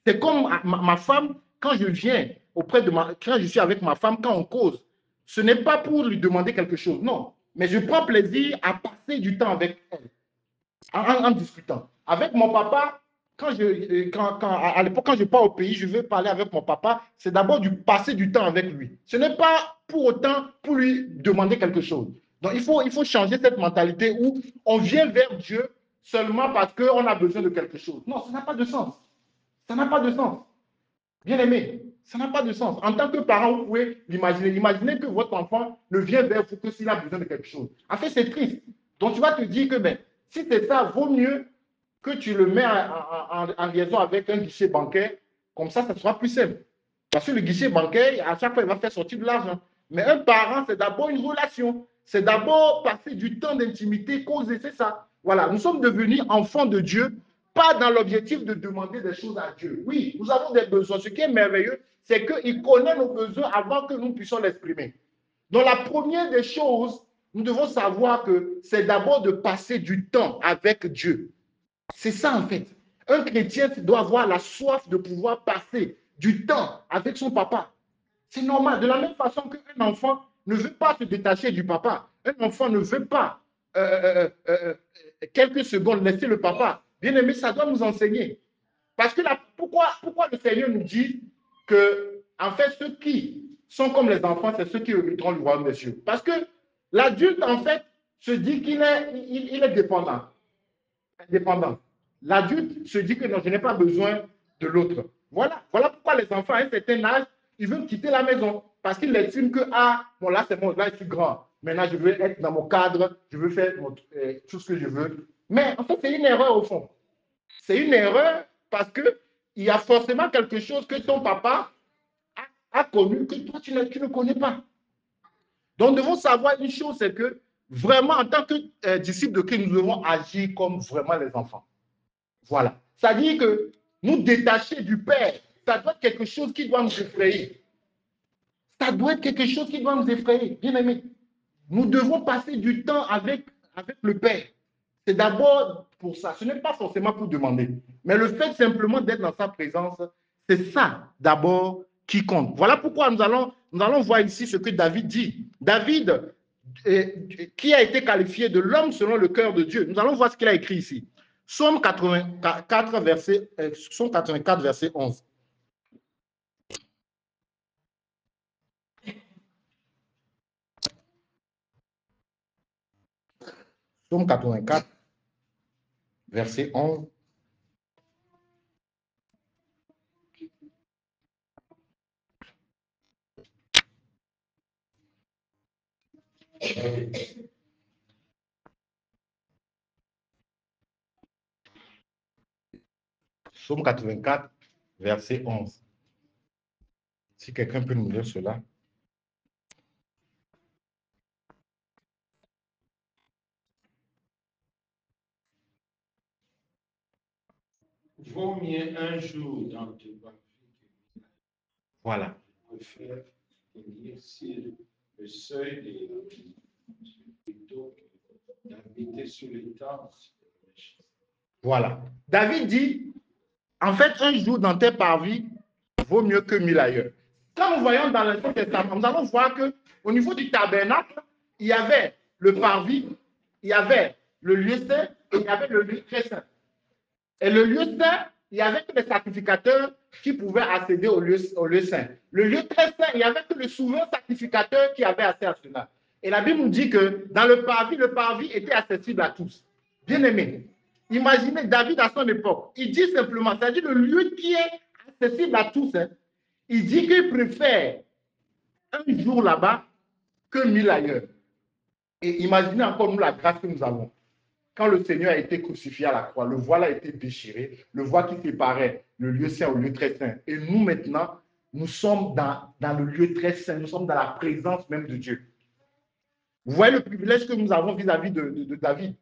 C'est comme ma femme, quand je viens quand je suis avec ma femme, quand on cause, ce n'est pas pour lui demander quelque chose, non. Mais je prends plaisir à passer du temps avec elle, en discutant. Avec mon papa, à l'époque, quand je pars au pays, je veux parler avec mon papa, c'est d'abord du passer du temps avec lui. Ce n'est pas pour autant pour lui demander quelque chose. Donc, il faut changer cette mentalité où on vient vers Dieu seulement parce qu'on a besoin de quelque chose. Non, ça n'a pas de sens. Ça n'a pas de sens. Bien aimé, ça n'a pas de sens. En tant que parent, vous pouvez l'imaginer. Imaginez que votre enfant ne vient vers vous que s'il a besoin de quelque chose. En fait, c'est triste. Donc, tu vas te dire que ben, si c'est ça, vaut mieux que tu le mets en liaison avec un guichet bancaire. Comme ça sera plus simple. Parce que le guichet bancaire, à chaque fois, il va faire sortir de l'argent. Mais un parent, c'est d'abord une relation. C'est d'abord passer du temps d'intimité, causer, c'est ça. Voilà, nous sommes devenus enfants de Dieu, pas dans l'objectif de demander des choses à Dieu. Oui, nous avons des besoins. Ce qui est merveilleux, c'est qu'il connaît nos besoins avant que nous puissions l'exprimer. Donc, la première des choses, nous devons savoir que c'est d'abord de passer du temps avec Dieu. C'est ça, en fait. Un chrétien doit avoir la soif de pouvoir passer du temps avec son papa. C'est normal. De la même façon qu'un enfant ne veut pas se détacher du papa. Un enfant ne veut pas quelques secondes laisser le papa. Bien aimé, ça doit nous enseigner. Parce que pourquoi le Seigneur nous dit que, en fait, ceux qui sont comme les enfants, c'est ceux qui hériteront le royaume des cieux. Parce que l'adulte, en fait, se dit qu'il est dépendant. Indépendant. L'adulte se dit que non, je n'ai pas besoin de l'autre. Voilà pourquoi les enfants, à un certain âge, ils veulent quitter la maison parce qu'ils estiment que, ah, bon, là, c'est bon, là, je suis grand. Maintenant, je veux être dans mon cadre, je veux faire tout ce que je veux. Mais en fait, c'est une erreur au fond. C'est une erreur parce qu'il y a forcément quelque chose que ton papa a connu que toi, tu ne connais pas. Donc, nous devons savoir une chose, c'est que vraiment, en tant que disciples de Christ, nous devons agir comme vraiment les enfants. Voilà. C'est-à-dire que nous détacher du Père, ça doit être quelque chose qui doit nous effrayer. Ça doit être quelque chose qui doit nous effrayer, bien aimé. Nous devons passer du temps avec le Père. C'est d'abord pour ça. Ce n'est pas forcément pour demander. Mais le fait simplement d'être dans sa présence, c'est ça d'abord qui compte. Voilà pourquoi nous allons voir ici ce que David dit. David, qui a été qualifié de l'homme selon le cœur de Dieu. Nous allons voir ce qu'il a écrit ici. Psaume 84, verset 11. Psaume 84, verset 11. Psaume 84, verset 11. Si quelqu'un peut nous lire cela. Vaut mieux un jour dans tes parvis Voilà. que faire tenir sur le seuil de la vie, plutôt que d'habiter sur les temps. Voilà. David dit, en fait, un jour dans tes parvis vaut mieux que 1000 ailleurs. Quand nous voyons dans l'Ancien Testament, nous allons voir qu'au niveau du tabernacle, il y avait le parvis, il y avait le lieu saint et il y avait le lieu très saint. Et le lieu saint, il n'y avait que les sacrificateurs qui pouvaient accéder au lieu saint. Le lieu très saint, il n'y avait que le souverain sacrificateur qui avait accès à cela. Et la Bible nous dit que dans le parvis était accessible à tous. Bien aimé, imaginez David à son époque, il dit simplement, c'est-à-dire le lieu qui est accessible à tous, hein, il dit qu'il préfère un jour là-bas que 1000 ailleurs. Et imaginez encore nous la grâce que nous avons. Quand le Seigneur a été crucifié à la croix, le voile a été déchiré, le voile qui séparait le lieu saint au lieu très saint. Et nous, maintenant, nous sommes dans le lieu très saint, nous sommes dans la présence même de Dieu. Vous voyez le privilège que nous avons vis-à-vis de David.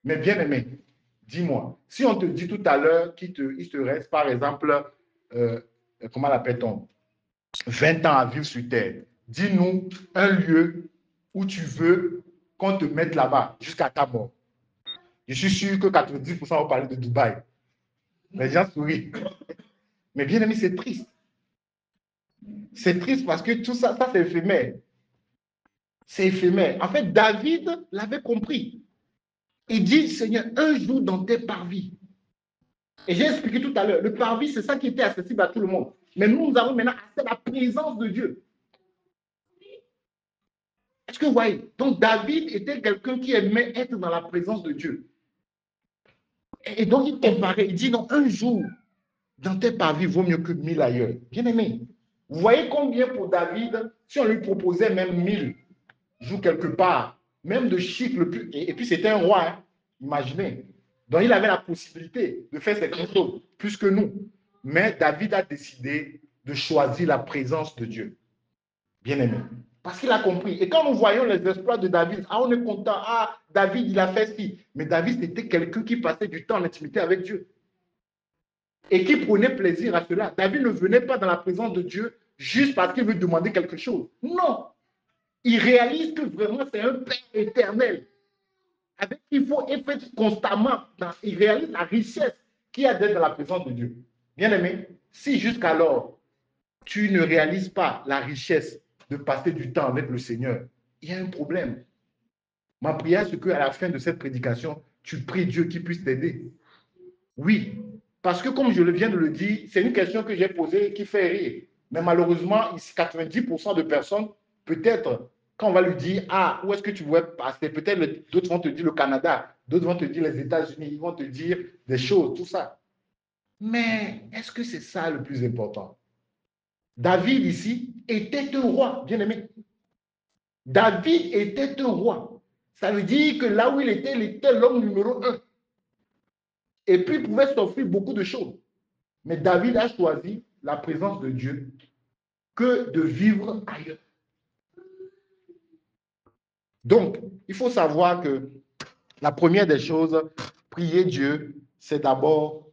Mais bien aimé, dis-moi, si on te dit tout à l'heure qu'il te reste, par exemple, comment l'appelle-t-on, 20 ans à vivre sur terre, dis-nous un lieu où tu veux qu'on te mette là-bas jusqu'à ta mort. Je suis sûr que 90% vont parler de Dubaï. Les gens sourient. Mais bien aimé, c'est triste. C'est triste parce que tout ça, c'est éphémère. C'est éphémère. En fait, David l'avait compris. Il dit, Seigneur, un jour dans tes parvis. Et j'ai expliqué tout à l'heure, le parvis, c'est ça qui était accessible à tout le monde. Mais nous avons maintenant accès à la présence de Dieu. Est-ce que vous voyez? Donc, David était quelqu'un qui aimait être dans la présence de Dieu. Et donc, il comparait, il dit, non, un jour dans tes parvis vaut mieux que 1000 ailleurs. Bien aimé, vous voyez combien pour David, si on lui proposait même 1000 jours quelque part, même de chic, et puis c'était un roi, hein, imaginez. Donc il avait la possibilité de faire cette chose plus que nous. Mais David a décidé de choisir la présence de Dieu. Bien aimé. Parce qu'il a compris. Et quand nous voyons les exploits de David, on est content. Ah, David, il a fait ci. Mais David, c'était quelqu'un qui passait du temps en intimité avec Dieu. Et qui prenait plaisir à cela. David ne venait pas dans la présence de Dieu juste parce qu'il veut demander quelque chose. Non. Il réalise que vraiment c'est un Père éternel avec qui il faut être constamment. Il réalise la richesse qu'il y a d'être dans la présence de Dieu. Bien aimé, si jusqu'alors tu ne réalises pas la richesse de passer du temps avec le Seigneur, il y a un problème. Ma prière, c'est qu'à la fin de cette prédication, tu pries Dieu qui puisse t'aider. Oui, parce que comme je viens de le dire, c'est une question que j'ai posée qui fait rire. Mais malheureusement, 90% de personnes, peut-être, quand on va lui dire, ah, où est-ce que tu voulais passer? Peut-être d'autres vont te dire le Canada, d'autres vont te dire les États-Unis, ils vont te dire des choses, tout ça. Mais est-ce que c'est ça le plus important? David ici était un roi, bien aimé. David était un roi. Ça veut dire que là où il était l'homme numéro 1. Et puis, il pouvait s'offrir beaucoup de choses. Mais David a choisi la présence de Dieu que de vivre ailleurs. Donc, il faut savoir que la première des choses, prier Dieu, c'est d'abord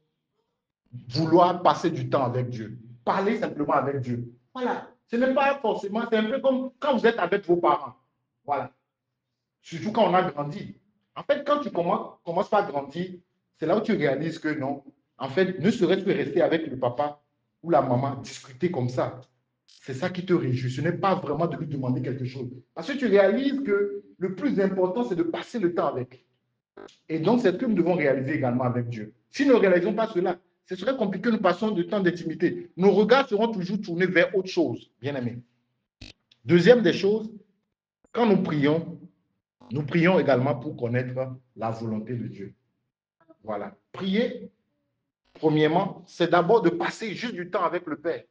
vouloir passer du temps avec Dieu. Parler simplement avec Dieu. Voilà. Ce n'est pas forcément, c'est un peu comme quand vous êtes avec vos parents. Voilà. Surtout quand on a grandi. En fait, quand tu commences par grandir, c'est là où tu réalises que non. En fait, ne serait-ce que rester avec le papa ou la maman, discuter comme ça, c'est ça qui te réjouit. Ce n'est pas vraiment de lui demander quelque chose. Parce que tu réalises que le plus important, c'est de passer le temps avec. Et donc, c'est ce que nous devons réaliser également avec Dieu. Si nous ne réalisons pas cela, ce serait compliqué, nous passons du temps d'intimité. Nos regards seront toujours tournés vers autre chose, bien aimé. Deuxième des choses, quand nous prions également pour connaître la volonté de Dieu. Voilà. Prier, premièrement, c'est d'abord de passer juste du temps avec le Père.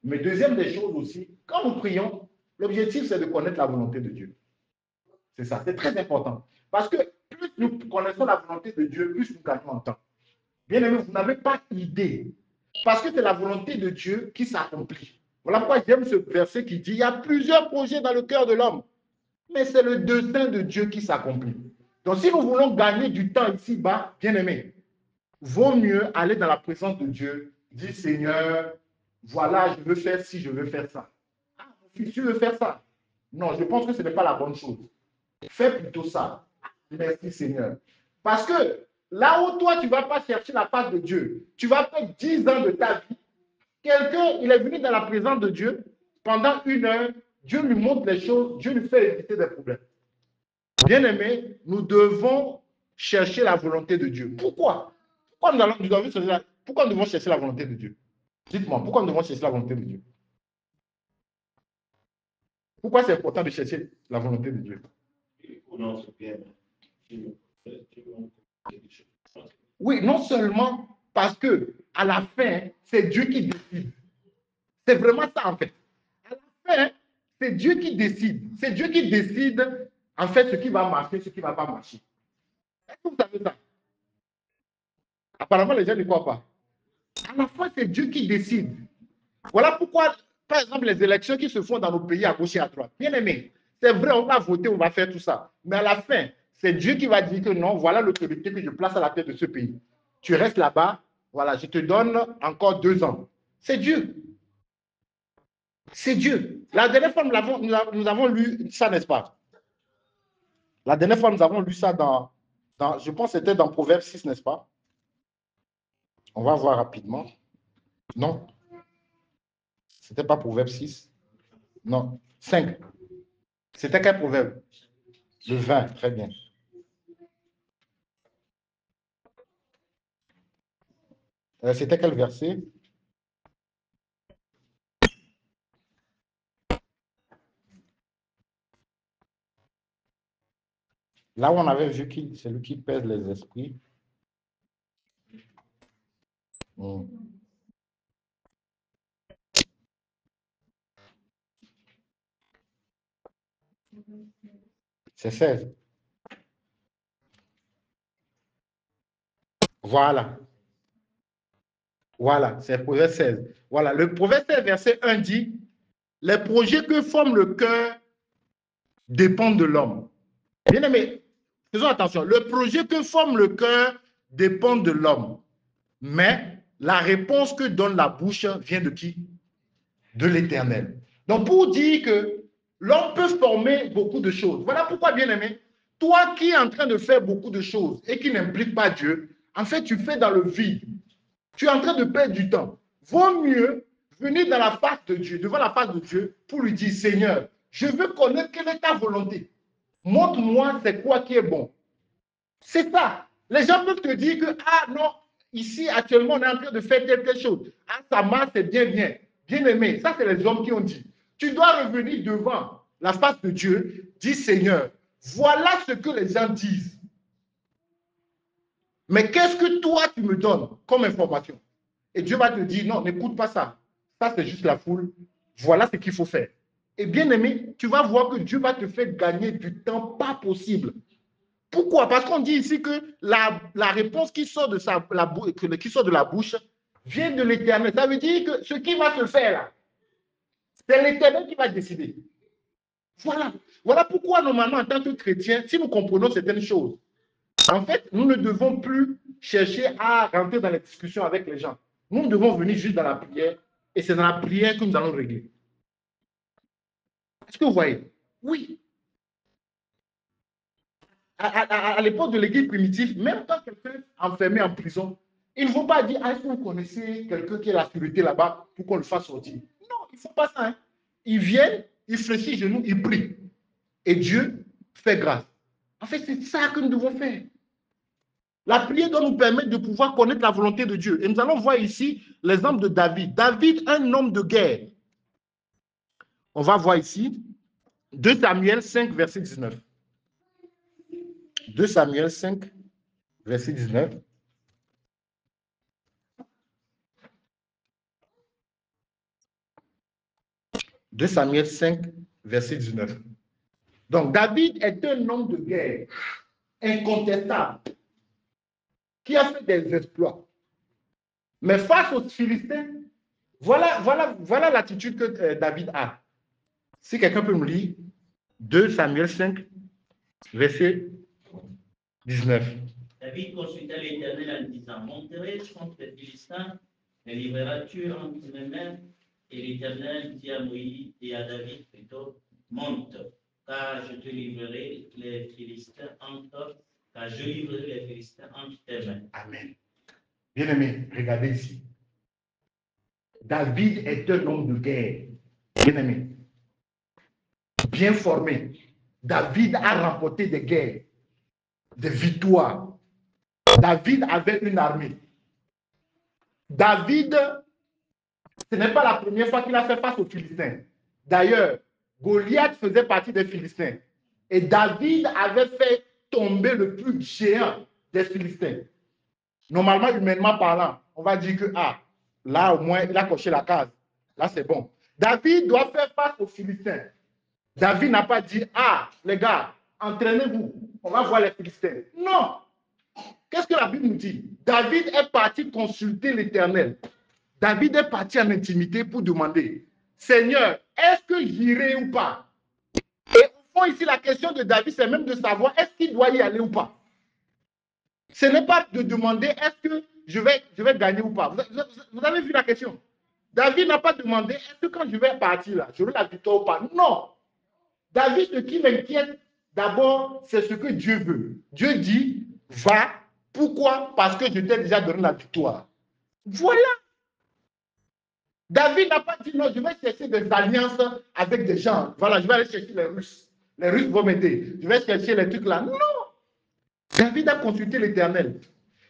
Mais deuxième des choses aussi, quand nous prions, l'objectif, c'est de connaître la volonté de Dieu. C'est ça, c'est très important. Parce que plus nous connaissons la volonté de Dieu, plus nous gagnons en temps. Bien aimé, vous n'avez pas idée. Parce que c'est la volonté de Dieu qui s'accomplit. Voilà pourquoi j'aime ce verset qui dit, il y a plusieurs projets dans le cœur de l'homme, mais c'est le dessein de Dieu qui s'accomplit. Donc si nous voulons gagner du temps ici-bas, bien aimé, vaut mieux aller dans la présence de Dieu, dire Seigneur, voilà, je veux faire ci, je veux faire ça. Ah, mon fils, tu veux faire ça? Non, je pense que ce n'est pas la bonne chose. Fais plutôt ça. Merci Seigneur. Parce que là où toi, tu ne vas pas chercher la face de Dieu, tu vas perdre 10 ans de ta vie. Quelqu'un, il est venu dans la présence de Dieu pendant 1 heure, Dieu lui montre les choses, Dieu lui fait éviter des problèmes. Bien-aimés, nous devons chercher la volonté de Dieu. Pourquoi? Pourquoi nous devons chercher la volonté de Dieu? Dites-moi, pourquoi nous devons chercher la volonté de Dieu? Pourquoi c'est important de chercher la volonté de Dieu? Oui, non seulement parce que à la fin, c'est Dieu qui décide. C'est vraiment ça en fait. À la fin, c'est Dieu qui décide. C'est Dieu qui décide en fait ce qui va marcher, ce qui ne va pas marcher. Est-ce que vous savez ça? Apparemment, les gens ne croient pas. À la fin, c'est Dieu qui décide. Voilà pourquoi, par exemple, les élections qui se font dans nos pays à gauche et à droite. Bien aimé, c'est vrai, on va voter, on va faire tout ça. Mais à la fin, c'est Dieu qui va dire que non, voilà l'autorité que je place à la tête de ce pays. Tu restes là-bas, voilà, je te donne encore 2 ans. C'est Dieu. C'est Dieu. La dernière fois, nous avons lu ça, n'est-ce pas? La dernière fois, nous avons lu ça je pense que c'était dans Proverbe 6, n'est-ce pas? On va voir rapidement. Non. Ce n'était pas Proverbe 6. Non. 5. C'était quel proverbe? Le 20, très bien. C'était quel verset? Là où on avait vu qu'il c'est lui qui pèse les esprits. C'est 16. Voilà. Voilà, c'est le proverbe 16. Voilà, le proverbe 16, verset 1 dit, les projets que forme le cœur dépendent de l'homme. Bien aimé, faisons attention, le projet que forme le cœur dépend de l'homme. Mais la réponse que donne la bouche vient de qui? De l'Éternel. Donc, pour dire que l'homme peut former beaucoup de choses. Voilà pourquoi, bien aimé, toi qui es en train de faire beaucoup de choses et qui n'implique pas Dieu, en fait, tu fais dans le vide. Tu es en train de perdre du temps. Vaut mieux venir dans la face de Dieu, devant la face de Dieu, pour lui dire, Seigneur, je veux connaître quelle est ta volonté. Montre-moi c'est quoi qui est bon. C'est ça. Les gens peuvent te dire que, ah non, ici, actuellement, on est en train de faire telle chose. Ah, ça marche, c'est bien, bien. Bien aimé, ça, c'est les hommes qui ont dit. Tu dois revenir devant la face de Dieu, dis Seigneur, voilà ce que les gens disent. Mais qu'est-ce que toi, tu me donnes comme information? Et Dieu va te dire, non, n'écoute pas ça. Ça, c'est juste la foule. Voilà ce qu'il faut faire. Et bien aimé, tu vas voir que Dieu va te faire gagner du temps pas possible. Pourquoi? Parce qu'on dit ici que la réponse qui sort de la bouche vient de l'Éternel. Ça veut dire que ce qui va se faire là, c'est l'Éternel qui va décider. Voilà. Voilà pourquoi normalement en tant que chrétien, si nous comprenons certaines choses, en fait, nous ne devons plus chercher à rentrer dans les discussions avec les gens. Nous devons venir juste dans la prière et c'est dans la prière que nous allons régler. Est-ce que vous voyez? Oui. À l'époque de l'Église primitive, même quand quelqu'un est enfermé en prison, ils ne vont pas dire, ah, est-ce que vous connaissez quelqu'un qui est la sécurité là-bas pour qu'on le fasse sortir? Non, ils ne font pas ça. Hein. Ils viennent, ils fléchissent genoux, ils prient. Et Dieu fait grâce. En fait, c'est ça que nous devons faire. La prière doit nous permettre de pouvoir connaître la volonté de Dieu. Et nous allons voir ici l'exemple de David. David, un homme de guerre. On va voir ici 2 Samuel 5, verset 19. 2 Samuel 5, verset 19. « 2 Samuel 5, verset 19. Donc, David est un homme de guerre incontestable qui a fait des exploits. Mais face aux Philistins, voilà l'attitude que David a. Si quelqu'un peut me lire 2 Samuel 5, verset 19. David consulta l'Éternel en disant, monterai contre les Philistins, les livreras-tu entre mes mains? Et l'Éternel dit à Moïse et à David plutôt, monte, car je livrerai les Philistins entre tes mains. Amen. Bien-aimé, regardez ici. David est un homme de guerre. Bien-aimé. Bien formé. David a remporté des guerres, des victoires. David avait une armée. David, ce n'est pas la première fois qu'il a fait face aux Philistins. D'ailleurs, Goliath faisait partie des Philistins. Et David avait fait tomber le plus géant des Philistins. Normalement, humainement parlant, on va dire que, là au moins, il a coché la case. Là, c'est bon. David doit faire face aux Philistins. David n'a pas dit, les gars, entraînez-vous, on va voir les Philistins. Non. Qu'est-ce que la Bible nous dit? David est parti consulter l'Éternel. David est parti en intimité pour demander, Seigneur, est-ce que j'irai ou pas? Et au fond, ici, la question de David, c'est même de savoir, est-ce qu'il doit y aller ou pas? Ce n'est pas de demander, est-ce que je vais gagner ou pas? Vous avez vu la question? David n'a pas demandé, est-ce que quand je vais partir là, j'aurai la victoire ou pas? Non. David, ce qui l'inquiète, d'abord, c'est ce que Dieu veut. Dieu dit, va. Pourquoi? Parce que je t'ai déjà donné la victoire. Voilà. David n'a pas dit non, je vais chercher des alliances avec des gens. Voilà, je vais aller chercher les Russes. Les Russes vont m'aider. Je vais chercher les trucs là. Non. David a consulté l'Éternel.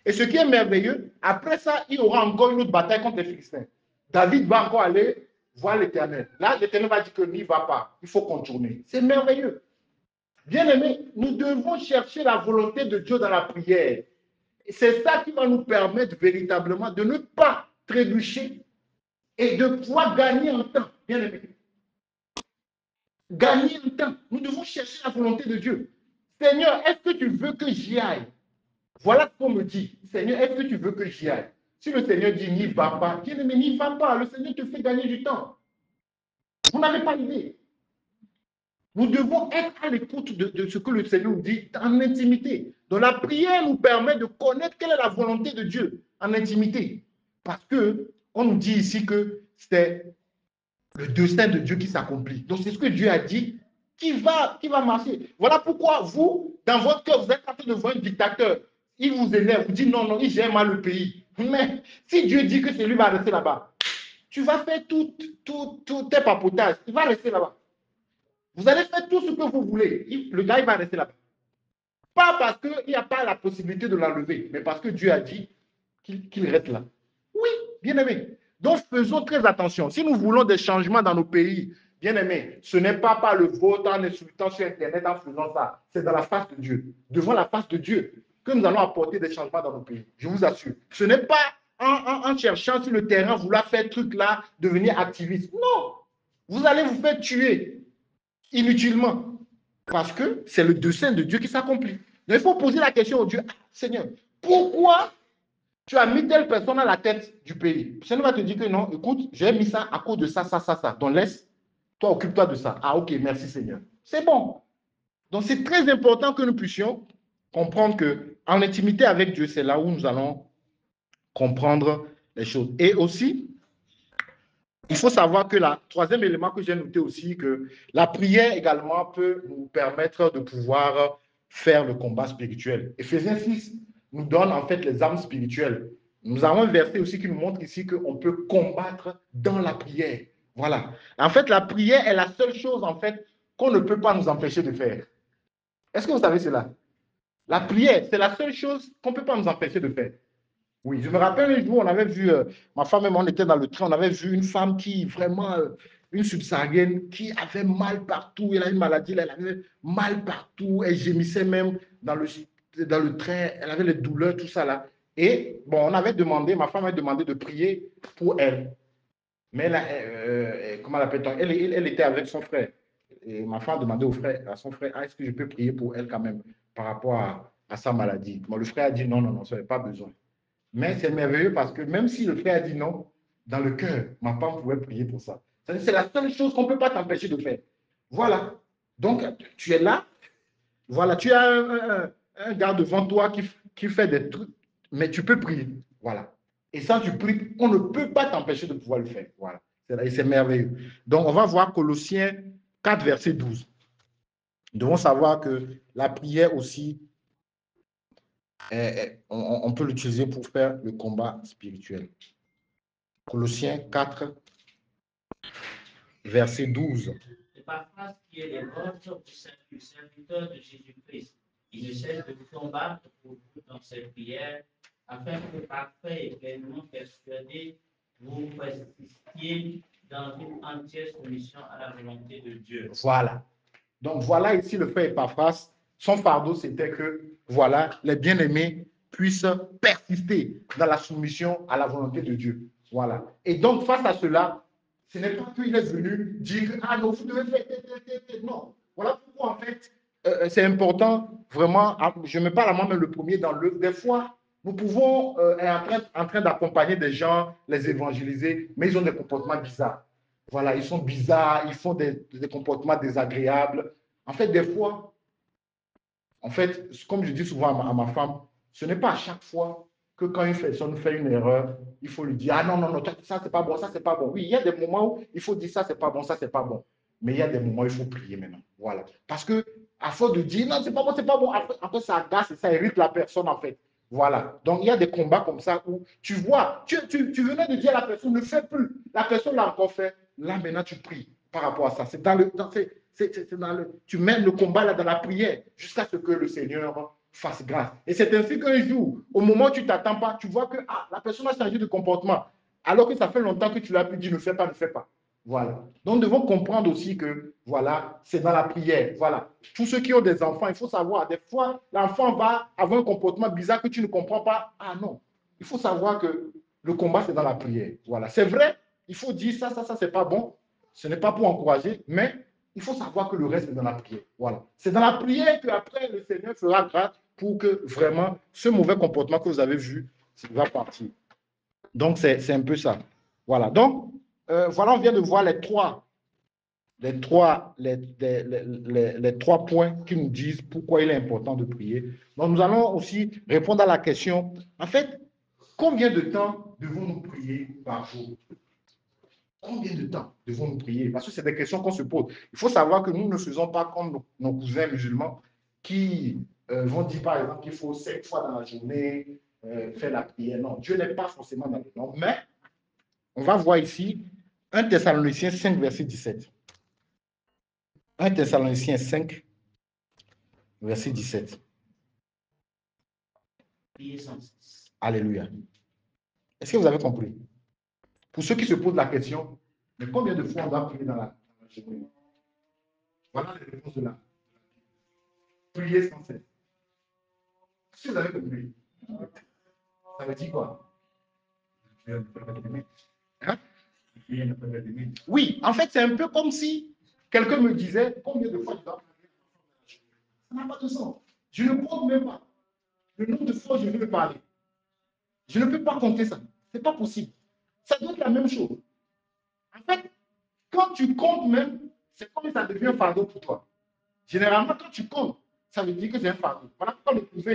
Et ce qui est merveilleux, après ça, il aura encore une autre bataille contre les Philistins. David va encore aller voir l'Éternel. Là, l'Éternel va dire que n'y va pas. Il faut contourner. C'est merveilleux. Bien aimé, nous devons chercher la volonté de Dieu dans la prière. C'est ça qui va nous permettre véritablement de ne pas trébucher et de pouvoir gagner en temps. Bien aimé. Gagner en temps. Nous devons chercher la volonté de Dieu. Seigneur, est-ce que tu veux que j'y aille? Voilà ce qu'on me dit. Seigneur, est-ce que tu veux que j'y aille? Si le Seigneur dit n'y va pas, bien aimé, n'y va pas. Le Seigneur te fait gagner du temps. Vous n'avez pas idée. Nous devons être à l'écoute de ce que le Seigneur nous dit en intimité. Donc la prière nous permet de connaître quelle est la volonté de Dieu en intimité. Parce qu'on nous dit ici que c'est le dessein de Dieu qui s'accomplit. Donc c'est ce que Dieu a dit qui va marcher. Voilà pourquoi vous, dans votre cœur, vous êtes en train de voir un dictateur. Il vous énerve, vous dit non, il gère mal le pays. Mais si Dieu dit que c'est lui qui va rester là-bas, tu vas faire tout tes papotages. Il va rester là-bas. Vous allez faire tout ce que vous voulez. Le gars, il va rester là-bas. Pas parce qu'il n'y a pas la possibilité de l'enlever, mais parce que Dieu a dit qu'il reste là. Oui, bien aimé. Donc, faisons très attention. Si nous voulons des changements dans nos pays, bien aimé, ce n'est pas par le vote en insultant sur Internet, en faisant ça. C'est dans la face de Dieu. Devant la face de Dieu que nous allons apporter des changements dans nos pays. Je vous assure. Ce n'est pas en cherchant sur le terrain, vouloir faire truc là, devenir activiste. Non. Vous allez vous faire tuer inutilement. Parce que c'est le dessein de Dieu qui s'accomplit. Donc, il faut poser la question au Dieu, Seigneur, pourquoi tu as mis telle personne à la tête du pays? Le Seigneur va te dire que non, écoute, j'ai mis ça à cause de ça. Donc, laisse, toi, occupe-toi de ça. Ok, merci Seigneur. C'est bon. Donc, c'est très important que nous puissions comprendre qu'en intimité avec Dieu, c'est là où nous allons comprendre les choses. Et aussi, il faut savoir que le troisième élément que j'ai noté aussi, que la prière également peut nous permettre de pouvoir faire le combat spirituel. Éphésiens 6 nous donne en fait les armes spirituelles. Nous avons un verset aussi qui nous montre ici qu'on peut combattre dans la prière. Voilà. En fait, la prière est la seule chose en fait qu'on ne peut pas nous empêcher de faire. Est-ce que vous savez cela? La prière, c'est la seule chose qu'on ne peut pas nous empêcher de faire. Oui, je me rappelle un jour, on avait vu, ma femme et moi, on était dans le train, on avait vu une femme qui, vraiment, une subsaharienne, qui avait mal partout, elle a une maladie, elle avait mal partout, elle gémissait même dans le train, elle avait les douleurs, tout ça là. Et bon, on avait demandé, ma femme avait demandé de prier pour elle. Mais comment l'appelle-t-on? Elle était avec son frère. Et ma femme a demandé à son frère, est-ce que je peux prier pour elle quand même par rapport à sa maladie? Bon, le frère a dit non, ça n'a pas besoin. Mais c'est merveilleux parce que même si le frère a dit non, dans le cœur, ma femme pouvait prier pour ça. C'est la seule chose qu'on ne peut pas t'empêcher de faire. Voilà. Donc, tu es là. Voilà, tu as un gars devant toi qui fait des trucs, mais tu peux prier. Voilà. Et ça, tu pries, on ne peut pas t'empêcher de pouvoir le faire. Voilà. Et c'est merveilleux. Donc, on va voir Colossiens 4, verset 12. Nous devons savoir que la prière aussi, on peut l'utiliser pour faire le combat spirituel. Colossiens 4, verset 12. Épaphras, qui est le vôtre, du serviteur de Jésus-Christ, il ne cesse de combattre pour vous dans ses prières, afin que parfait et pleinement persuadé, vous persistiez dans une entière soumission à la volonté de Dieu. Voilà. Donc, voilà ici le frère Épaphras. Son fardeau, c'était que, voilà, les bien-aimés puissent persister dans la soumission à la volonté de Dieu. Voilà. Et donc, face à cela, ce n'est pas qu'il est venu dire, ah non, vous devez faire, non. Voilà pourquoi, en fait, c'est important, vraiment, je me parle à moi-même le premier dans l'œuvre. Des fois, nous pouvons être en train d'accompagner des gens, les évangéliser, mais ils ont des comportements bizarres. Voilà, ils sont bizarres, ils font des comportements désagréables. En fait, des fois, en fait, comme je dis souvent à ma femme, ce n'est pas à chaque fois que quand une personne fait une erreur, il faut lui dire, ah non, non, non, ça c'est pas bon, ça c'est pas bon. Oui, il y a des moments où il faut dire ça c'est pas bon, ça c'est pas bon. Mais il y a des moments où il faut prier maintenant. Voilà. Parce que, à force de dire, non, c'est pas bon, c'est pas bon, après ça agace et ça irrite la personne en fait. Voilà. Donc, il y a des combats comme ça où tu vois, tu venais de dire à la personne, ne fais plus. La personne l'a encore fait. Là, maintenant, tu pries par rapport à ça. C'est dans tu mets le combat là dans la prière jusqu'à ce que le Seigneur fasse grâce. Et c'est ainsi qu'un jour, au moment où tu ne t'attends pas, tu vois que la personne a changé de comportement. Alors que ça fait longtemps que tu l'as pu dire, ne fais pas, ne fais pas. Voilà. Donc, nous devons comprendre aussi que, voilà, c'est dans la prière. Voilà. Tous ceux qui ont des enfants, il faut savoir, des fois, l'enfant va avoir un comportement bizarre que tu ne comprends pas. Ah non. Il faut savoir que le combat, c'est dans la prière. Voilà. C'est vrai, il faut dire ça, c'est pas bon. Ce n'est pas pour encourager, mais il faut savoir que le reste est dans la prière. Voilà. C'est dans la prière qu'après, le Seigneur fera grâce pour que vraiment ce mauvais comportement que vous avez vu va partir. Donc, c'est un peu ça. Voilà. Donc, voilà, on vient de voir les trois points qui nous disent pourquoi il est important de prier. Donc, nous allons aussi répondre à la question, en fait, combien de temps devons-nous prier par jour? Combien de temps devons-nous prier? Parce que c'est des questions qu'on se pose. Il faut savoir que nous ne faisons pas comme nos cousins musulmans qui vont dire, par exemple, qu'il faut 5 fois dans la journée faire la prière. Non, Dieu n'est pas forcément dans le nom. Mais on va voir ici 1 Thessaloniciens 5, verset 17. 1 Thessaloniciens 5, verset 17. Alléluia. Est-ce que vous avez compris? Pour ceux qui se posent la question, mais combien de fois on doit prier dans la journée? Voilà les réponses de là. Prier sans cesse. Est-ce que vous avez compris? Ça veut dire quoi? Hein? Oui, en fait, c'est un peu comme si quelqu'un me disait combien de fois je dois prier. Ça n'a pas de sens. Je ne compte même pas le nombre de fois je veux le parler. Je ne peux pas compter ça. Ce n'est pas possible. Ça doit être la même chose. En fait, quand tu comptes même, c'est comme ça devient un fardeau pour toi. Généralement, quand tu comptes, ça veut dire que c'est un fardeau. Voilà pourquoi les cousins,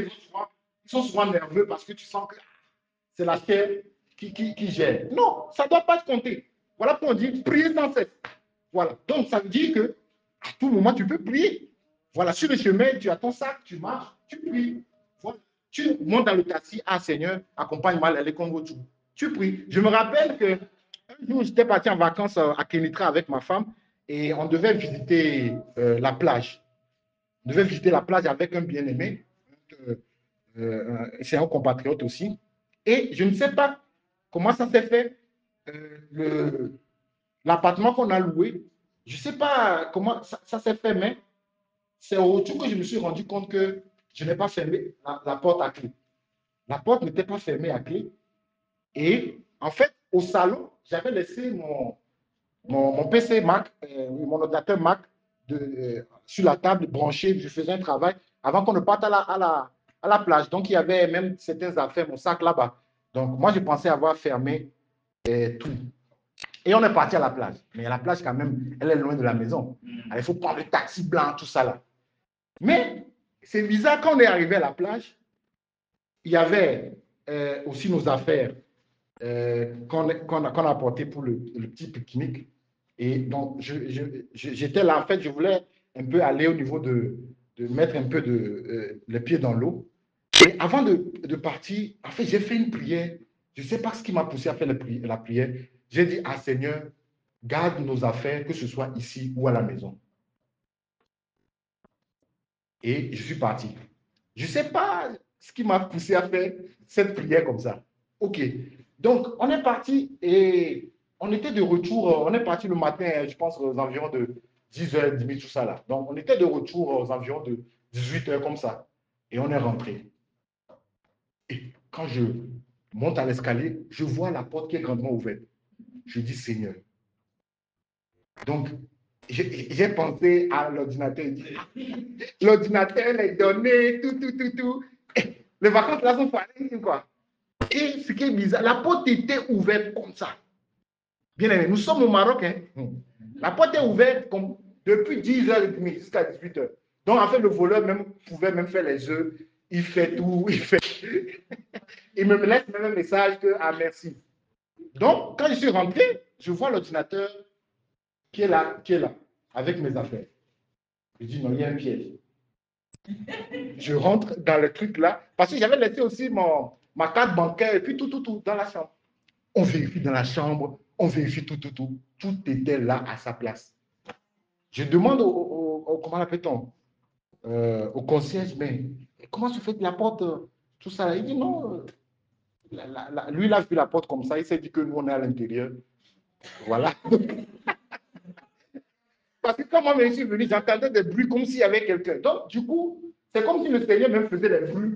ils sont souvent nerveux parce que tu sens que c'est la chair qui gère. Non, ça ne doit pas te compter. Voilà pourquoi on dit prier sans cesse. Voilà. Donc, ça veut dire que à tout moment, tu peux prier. Voilà, sur le chemin, tu as ton sac, tu marches, tu pries. Voilà. Tu montes dans le taxi, ah Seigneur, accompagne-moi à aller comme tout. Tu pries. Je me rappelle que un jour, j'étais parti en vacances à Kenitra avec ma femme et on devait visiter la plage. On devait visiter la plage avec un bien-aimé. C'est un compatriote aussi. Et je ne sais pas comment ça s'est fait. L'appartement qu'on a loué, je ne sais pas comment ça s'est fait, mais c'est au retour que je me suis rendu compte que je n'ai pas fermé la porte à clé. La porte n'était pas fermée à clé. Et en fait, au salon, j'avais laissé mon PC Mac, mon ordinateur Mac sur la table branché. Je faisais un travail avant qu'on ne parte à la plage. Donc, il y avait même certaines affaires, mon sac là-bas. Donc, moi, je pensais avoir fermé tout. Et on est parti à la plage. Mais la plage, quand même, elle est loin de la maison. Alors, il faut prendre le taxi blanc, tout ça là. Mais c'est bizarre, quand on est arrivé à la plage, il y avait aussi nos affaires qu'on a apportées pour le petit pique-nique. Et donc, j'étais là, en fait, je voulais un peu aller au niveau de mettre un peu les pieds dans l'eau. Et avant de partir, en fait, j'ai fait une prière. Je ne sais pas ce qui m'a poussé à faire la prière. J'ai dit, ah Seigneur, garde nos affaires, que ce soit ici ou à la maison. Et je suis parti. Je ne sais pas ce qui m'a poussé à faire cette prière comme ça. OK. Donc, on est parti et on était de retour. On est parti le matin, je pense, aux environs de 10h30, tout ça là. Donc, on était de retour aux environs de 18h comme ça. Et on est rentré. Et quand je monte à l'escalier, je vois la porte qui est grandement ouverte. Je dis, Seigneur. Donc, j'ai pensé à l'ordinateur. L'ordinateur, les données, tout. Les vacances là sont fanies, quoi. Et ce qui est bizarre, la porte était ouverte comme ça. Bien aimé, nous sommes au Maroc. Hein. La porte est ouverte comme depuis 10h30 jusqu'à 18h. Donc, en fait, le voleur même, pouvait même faire les œufs. Il fait tout. Il me laisse même un message que, ah, merci. Donc, quand je suis rentré, je vois l'ordinateur qui est là, avec mes affaires. Je dis, non, il y a un piège. Je rentre dans le truc là, parce que j'avais laissé aussi ma carte bancaire et puis tout dans la chambre. On vérifie dans la chambre, on vérifie tout. Tout était là à sa place. Je demande comment l'appelle-t-on, au concierge, mais comment se fait la porte, tout ça. Il dit non, lui, il a vu la porte comme ça, il s'est dit que nous, on est à l'intérieur. Voilà. Parce que quand moi, je suis venu, j'entendais des bruits comme s'il y avait quelqu'un. Donc, du coup, c'est comme si le Seigneur même faisait des bruits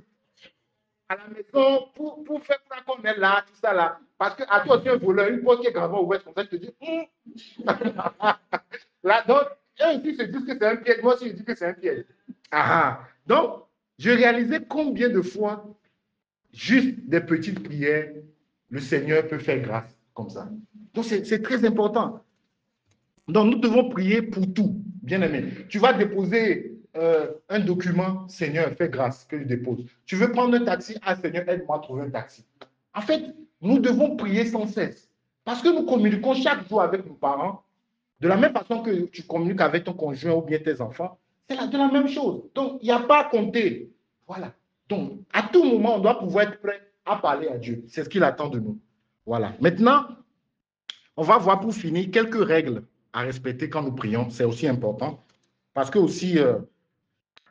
à la maison pour faire ça qu'on est là, tout ça là. Parce que à toi aussi, un voleur, une porte qui est gravement ouverte comme ça, je te dis, là, donc, eux aussi se disent que c'est un piège, moi aussi je dis que c'est un piège. Donc, je réalisais combien de fois, juste des petites prières, le Seigneur peut faire grâce comme ça. Donc, c'est très important. Donc, nous devons prier pour tout, bien aimé. Tu vas déposer un document, Seigneur, fais grâce que je dépose. Tu veux prendre un taxi, ah Seigneur, aide-moi à trouver un taxi. En fait, nous devons prier sans cesse. Parce que nous communiquons chaque jour avec nos parents, de la même façon que tu communiques avec ton conjoint ou bien tes enfants, c'est de la même chose. Donc, il n'y a pas à compter. Voilà. Donc, à tout moment, on doit pouvoir être prêt à parler à Dieu. C'est ce qu'il attend de nous. Voilà. Maintenant, on va voir pour finir quelques règles à respecter quand nous prions. C'est aussi important. Parce que aussi,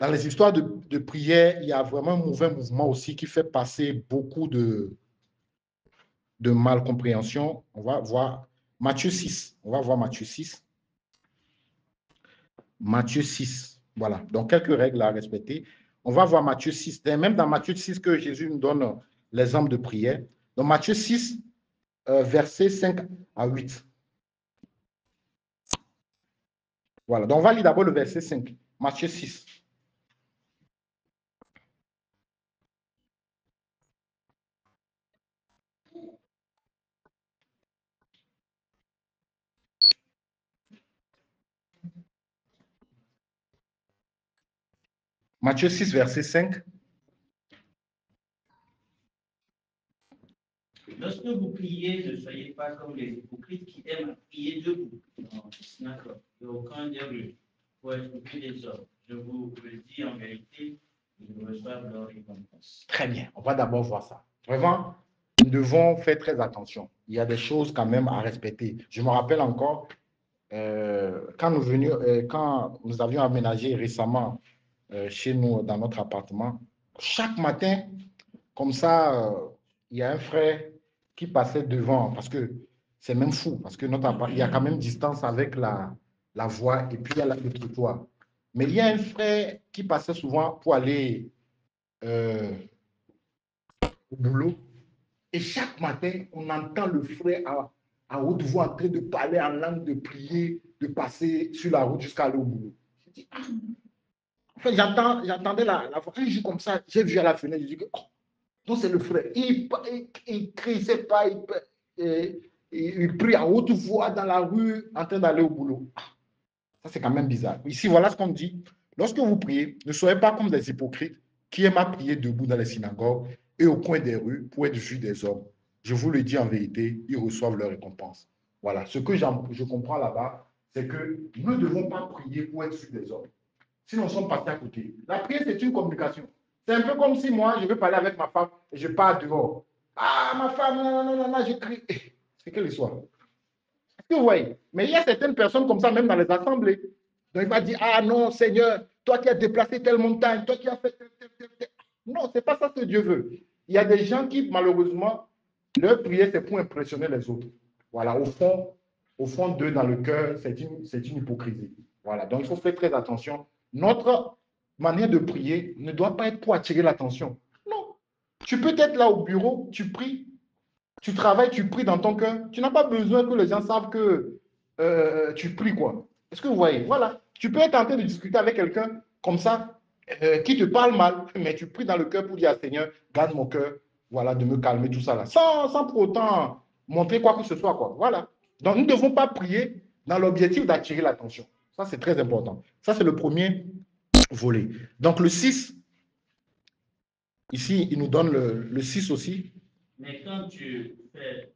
dans les histoires de prière, il y a vraiment un mauvais mouvement aussi qui fait passer beaucoup de malcompréhension. On va voir Matthieu 6. On va voir Matthieu 6. Matthieu 6. Voilà. Donc, quelques règles à respecter. On va voir Matthieu 6. C'est même dans Matthieu 6 que Jésus nous donne l'exemple de prière. Donc, Matthieu 6, versets 5 à 8. Voilà. Donc, on va lire d'abord le verset 5. Matthieu 6. Matthieu 6, verset 5. Lorsque vous priez, ne soyez pas comme les hypocrites qui aiment à prier debout. D'accord. Il n'y a aucun des rues pour être plus des hommes. Je vous le dis en vérité, ils reçoivent leur récompense. Très bien. On va d'abord voir ça. Vraiment, nous devons faire très attention. Il y a des choses quand même à respecter. Je me rappelle encore, quand nous avions aménagé récemment chez nous, dans notre appartement, chaque matin, comme ça, il y a un frère qui passait devant, parce que c'est même fou, parce que il y a quand même distance avec la voie et puis il y a le trottoir. Mais il y a un frère qui passait souvent pour aller au boulot, et chaque matin, on entend le frère à haute voix en train de parler en langue, de prier, de passer sur la route jusqu'à aller au boulot. Je dis, ah. Enfin, j'entendais la voix. Un jour comme ça, j'ai vu à la fenêtre, je dis que, oh, donc c'est le frère. Il crie, il sait pas, il prie à haute voix dans la rue en train d'aller au boulot. Ah, ça, c'est quand même bizarre. Ici, voilà ce qu'on dit. Lorsque vous priez, ne soyez pas comme des hypocrites qui aiment à prier debout dans les synagogues et au coin des rues pour être vus des hommes. Je vous le dis en vérité, ils reçoivent leur récompense. Voilà, ce que je comprends là-bas, c'est que nous ne devons pas prier pour être vus des hommes. Sinon, nous sommes passés à côté. La prière, c'est une communication. C'est un peu comme si moi, je veux parler avec ma femme et je pars dehors. Ah, ma femme, non, non, non, non, je crie. C'est quelle histoire? Est-ce que vous voyez? Mais il y a certaines personnes comme ça, même dans les assemblées. Donc, il va dire, ah non, Seigneur, toi qui as déplacé telle montagne, toi qui as fait tel. Non, ce n'est pas ça que Dieu veut. Il y a des gens qui, malheureusement, leur prière, c'est pour impressionner les autres. Voilà, au fond d'eux, dans le cœur, c'est une hypocrisie. Voilà, donc il faut faire très attention. Notre manière de prier ne doit pas être pour attirer l'attention. Non. Tu peux être là au bureau, tu pries, tu travailles, tu pries dans ton cœur. Tu n'as pas besoin que les gens savent que tu pries, quoi. Est-ce que vous voyez? Voilà. Tu peux être en train de discuter avec quelqu'un comme ça, qui te parle mal, mais tu pries dans le cœur pour dire, Seigneur, garde mon cœur, voilà, de me calmer, tout ça là. Sans pour autant montrer quoi que ce soit, quoi. Voilà. Donc, nous ne devons pas prier dans l'objectif d'attirer l'attention. Ça, c'est très important. Ça, c'est le premier volet. Donc, le 6, ici, il nous donne le 6 aussi. Mais quand tu fais,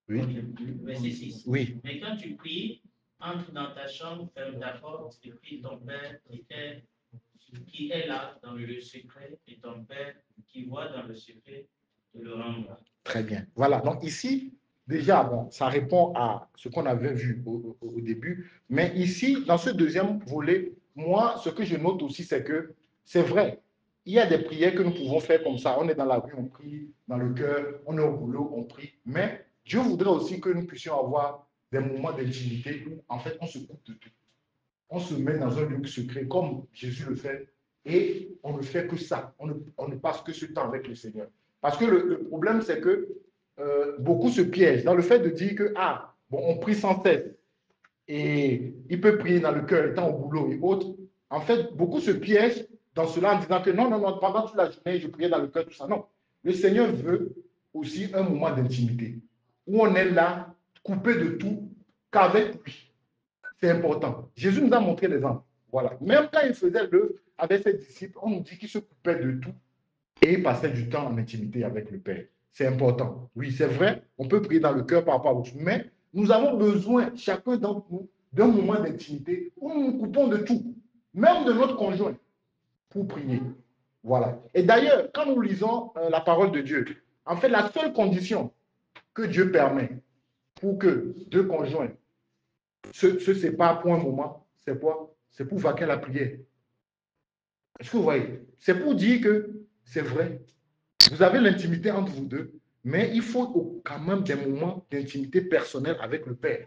Oui. verset 6, Oui. mais quand tu pries, entre dans ta chambre, ferme ta porte et prie ton Père qui est là dans le lieu secret, et ton Père qui voit dans le secret te le rendra. Très bien. Voilà. Donc ici, déjà, bon, ça répond à ce qu'on avait vu au début. Mais ici, dans ce deuxième volet, moi, ce que je note aussi, c'est que c'est vrai. Il y a des prières que nous pouvons faire comme ça. On est dans la rue, on prie, dans le cœur, on est au boulot, on prie. Mais Dieu voudrait aussi que nous puissions avoir des moments d'intimité où, en fait, on se coupe de tout. On se met dans un lieu secret, comme Jésus le fait, et on ne fait que ça. On ne passe que ce temps avec le Seigneur. Parce que le problème, c'est que beaucoup se piègent dans le fait de dire que, ah, bon, on prie sans cesse, et il peut prier dans le cœur étant au boulot et autres. En fait, beaucoup se piègent dans cela en disant que non, non, non, pendant toute la journée, je priais dans le cœur, tout ça. Non. Le Seigneur veut aussi un moment d'intimité où on est là, coupé de tout, qu'avec lui. C'est important. Jésus nous a montré l'exemple. Voilà. Même quand il faisait l'œuvre avec ses disciples, on nous dit qu'il se coupait de tout et il passait du temps en intimité avec le Père. C'est important. Oui, c'est vrai, on peut prier dans le cœur par rapport à autre, mais nous avons besoin, chacun d'entre nous, d'un moment d'intimité où nous nous coupons de tout, même de notre conjoint, pour prier. Voilà. Et d'ailleurs, quand nous lisons la parole de Dieu, en fait, la seule condition que Dieu permet pour que deux conjoints se séparent pour un moment, c'est quoi? C'est pour vaquer la prière. Est-ce que vous voyez? C'est pour dire que c'est vrai. Vous avez l'intimité entre vous deux, mais il faut quand même des moments d'intimité personnelle avec le Père.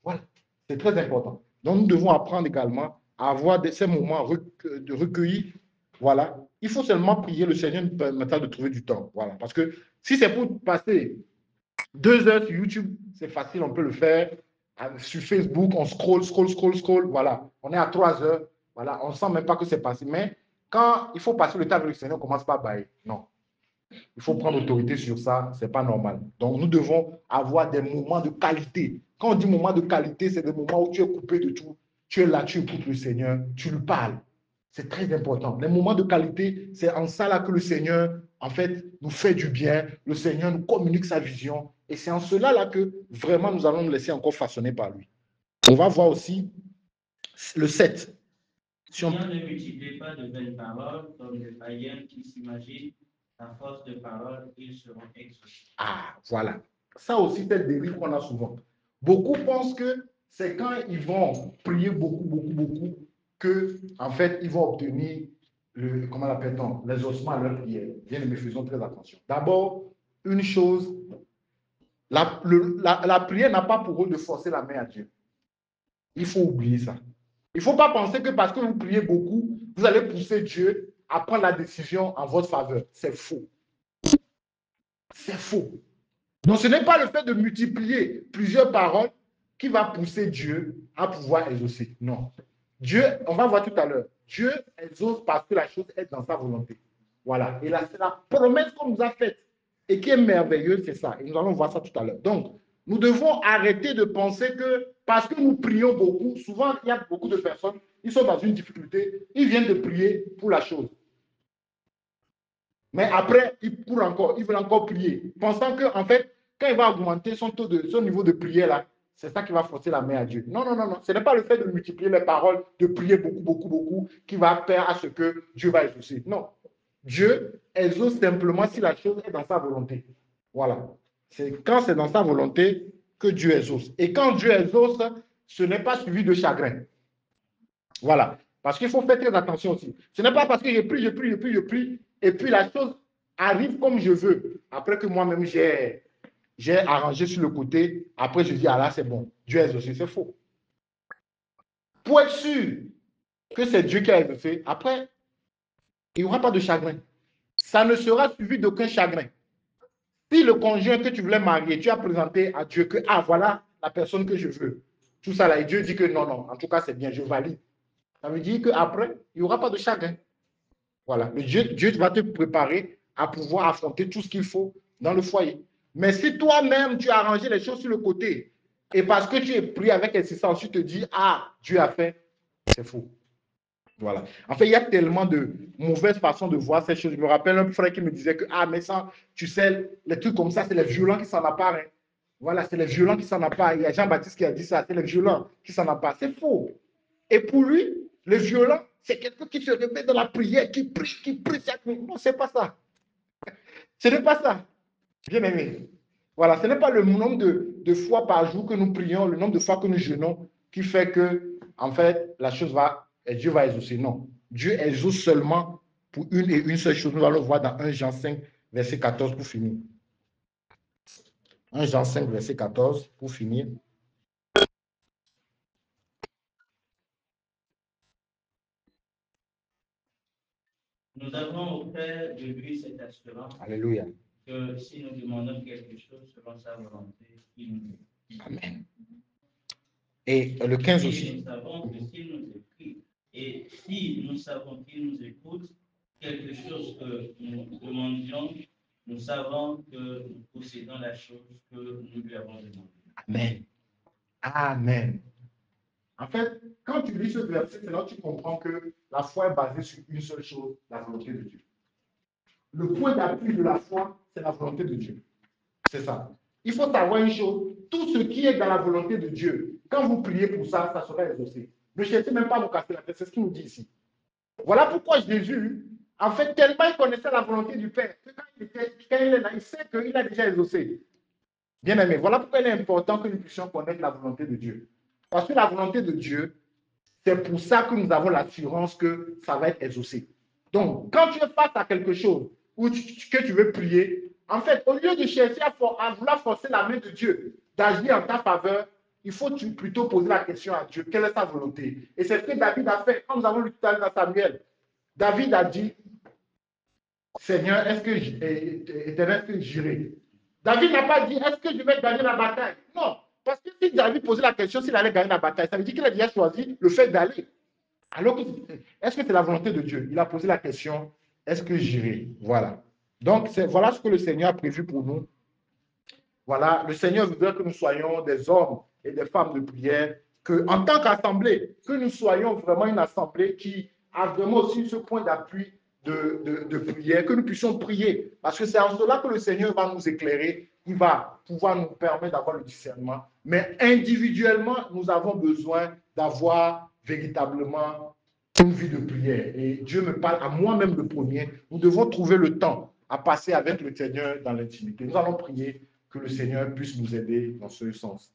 Voilà. C'est très important. Donc, nous devons apprendre également à avoir ces moments de recueillis. Voilà. Il faut seulement prier, le Seigneur nous permettra de trouver du temps. Voilà. Parce que si c'est pour passer 2 heures sur YouTube, c'est facile, on peut le faire. Sur Facebook, on scroll. Voilà. On est à 3 heures. Voilà. On ne sent même pas que c'est passé. Mais quand il faut passer le temps avec le Seigneur, on commence pas à bailler. Non. Il faut prendre autorité sur ça, ce n'est pas normal. Donc, nous devons avoir des moments de qualité. Quand on dit moment de qualité, c'est des moments où tu es coupé de tout. Tu es là, tu écoutes le Seigneur, tu lui parles. C'est très important. Les moments de qualité, c'est en ça là que le Seigneur, en fait, nous fait du bien. Le Seigneur nous communique sa vision. Et c'est en cela là que vraiment nous allons nous laisser encore façonner par lui. On va voir aussi le 7. Si on ne multiplie pas de belles paroles, comme les païens qui s'imaginent à force de paroles, ils seront exaucés. Ah, voilà. Ça aussi, c'est le dérive qu'on a souvent. Beaucoup pensent que c'est quand ils vont prier beaucoup, que, en fait, ils vont obtenir, comment l'appelle-t-on, les ossements à leur prière. Bien, mais faisons très attention. D'abord, une chose, la prière n'a pas pour rôle de forcer la main à Dieu. Il faut oublier ça. Il ne faut pas penser que parce que vous priez beaucoup, vous allez pousser Dieu à prendre la décision en votre faveur. C'est faux. C'est faux. Donc, ce n'est pas le fait de multiplier plusieurs paroles qui va pousser Dieu à pouvoir exaucer. Non. Dieu, on va voir tout à l'heure, Dieu exauce parce que la chose est dans sa volonté. Voilà. Et là, c'est la promesse qu'on nous a faite et qui est merveilleuse, c'est ça. Et nous allons voir ça tout à l'heure. Donc, nous devons arrêter de penser que parce que nous prions beaucoup, souvent, il y a beaucoup de personnes, ils sont dans une difficulté, ils viennent de prier pour la chose. Mais après, il veut encore prier, pensant que, en fait, quand il va augmenter son niveau de prière, là, c'est ça qui va forcer la main à Dieu. Non, non, non, non. Ce n'est pas le fait de multiplier les paroles, de prier beaucoup, beaucoup, beaucoup, qui va faire à ce que Dieu va exaucer. Non. Dieu exauce simplement si la chose est dans sa volonté. Voilà. C'est quand c'est dans sa volonté que Dieu exauce. Et quand Dieu exauce, ce n'est pas suivi de chagrin. Voilà. Parce qu'il faut faire très attention aussi. Ce n'est pas parce que je prie, et puis la chose arrive comme je veux. Après que moi-même, j'ai arrangé sur le côté. Après, je dis, ah là, c'est bon. Dieu a exaucé. C'est faux. Pour être sûr que c'est Dieu qui a exaucé, après, il n'y aura pas de chagrin. Ça ne sera suivi d'aucun chagrin. Si le conjoint que tu voulais marier, tu as présenté à Dieu que, ah, voilà la personne que je veux. Tout ça là, et Dieu dit que non, non, en tout cas, c'est bien, je valide. Ça veut dire qu'après, il n'y aura pas de chagrin. Voilà. Dieu va te préparer à pouvoir affronter tout ce qu'il faut dans le foyer. Mais si toi-même, tu as arrangé les choses sur le côté, et parce que tu es pris avec insistance, tu te dis, ah, Dieu a fait, c'est faux. Voilà. En fait, il y a tellement de mauvaises façons de voir ces choses. Je me rappelle un frère qui me disait que, ah, mais ça, tu sais, les trucs comme ça, c'est les violents qui s'en apparent. Hein. Voilà, c'est les violents qui s'en apparent. Il y a Jean-Baptiste qui a dit ça, c'est les violents qui s'en apparent. C'est faux. Et pour lui, le violent, c'est quelqu'un qui se remet dans la prière, qui prie chaque nuit. Non, ce n'est pas ça. Ce n'est pas ça. Bien aimé. Voilà, ce n'est pas le nombre de fois par jour que nous prions, le nombre de fois que nous jeûnons, qui fait que, en fait, la chose va, et Dieu va exaucer. Non. Dieu exauce seulement pour une et une seule chose. Nous allons voir dans 1 Jean 5, verset 14 pour finir. 1 Jean 5, verset 14 pour finir. Nous avons auprès de lui cette assurance. Alléluia. Que si nous demandons quelque chose selon sa volonté, il nous dit. Amen. Et le 15 aussi. Nous savons que s'il nous écoute, et si nous savons qu'il nous écoute, quelque chose que nous demandions, nous savons que nous possédons la chose que nous lui avons demandée. Amen. Amen. En fait, quand tu lis ce verset, c'est là que tu comprends que la foi est basée sur une seule chose, la volonté de Dieu. Le point d'appui de la foi, c'est la volonté de Dieu. C'est ça. Il faut savoir une chose, tout ce qui est dans la volonté de Dieu, quand vous priez pour ça, ça sera exaucé. Ne cherchez même pas à vous casser la tête, c'est ce qu'il nous dit ici. Voilà pourquoi Jésus, en fait, tellement il connaissait la volonté du Père, que quand il est là, il sait qu'il a déjà exaucé. Bien aimé, voilà pourquoi il est important que nous puissions connaître la volonté de Dieu. Parce que la volonté de Dieu, c'est pour ça que nous avons l'assurance que ça va être exaucé. Donc, quand tu es face à quelque chose où que tu veux prier, en fait, au lieu de chercher à vouloir forcer la main de Dieu, d'agir en ta faveur, il faut plutôt poser la question à Dieu, quelle est sa volonté? Et c'est ce que David a fait, comme nous avons lu tout à l'heure dans Samuel. David a dit, Seigneur, est-ce que j'irai? David n'a pas dit, est-ce que je vais gagner la bataille? Non. Parce que si David posait la question s'il allait gagner la bataille, ça veut dire qu'il a déjà choisi le fait d'aller. Alors, est-ce que c'est la volonté de Dieu? Il a posé la question, est-ce que j'irai? Voilà. Donc, voilà ce que le Seigneur a prévu pour nous. Voilà, le Seigneur voudrait que nous soyons des hommes et des femmes de prière, qu'en tant qu'assemblée, que nous soyons vraiment une assemblée qui a vraiment aussi ce point d'appui de prière, que nous puissions prier. Parce que c'est en cela que le Seigneur va nous éclairer, il va pouvoir nous permettre d'avoir le discernement. Mais individuellement, nous avons besoin d'avoir véritablement une vie de prière. Et Dieu me parle à moi-même le premier. Nous devons trouver le temps à passer avec le Seigneur dans l'intimité. Nous allons prier que le Seigneur puisse nous aider dans ce sens.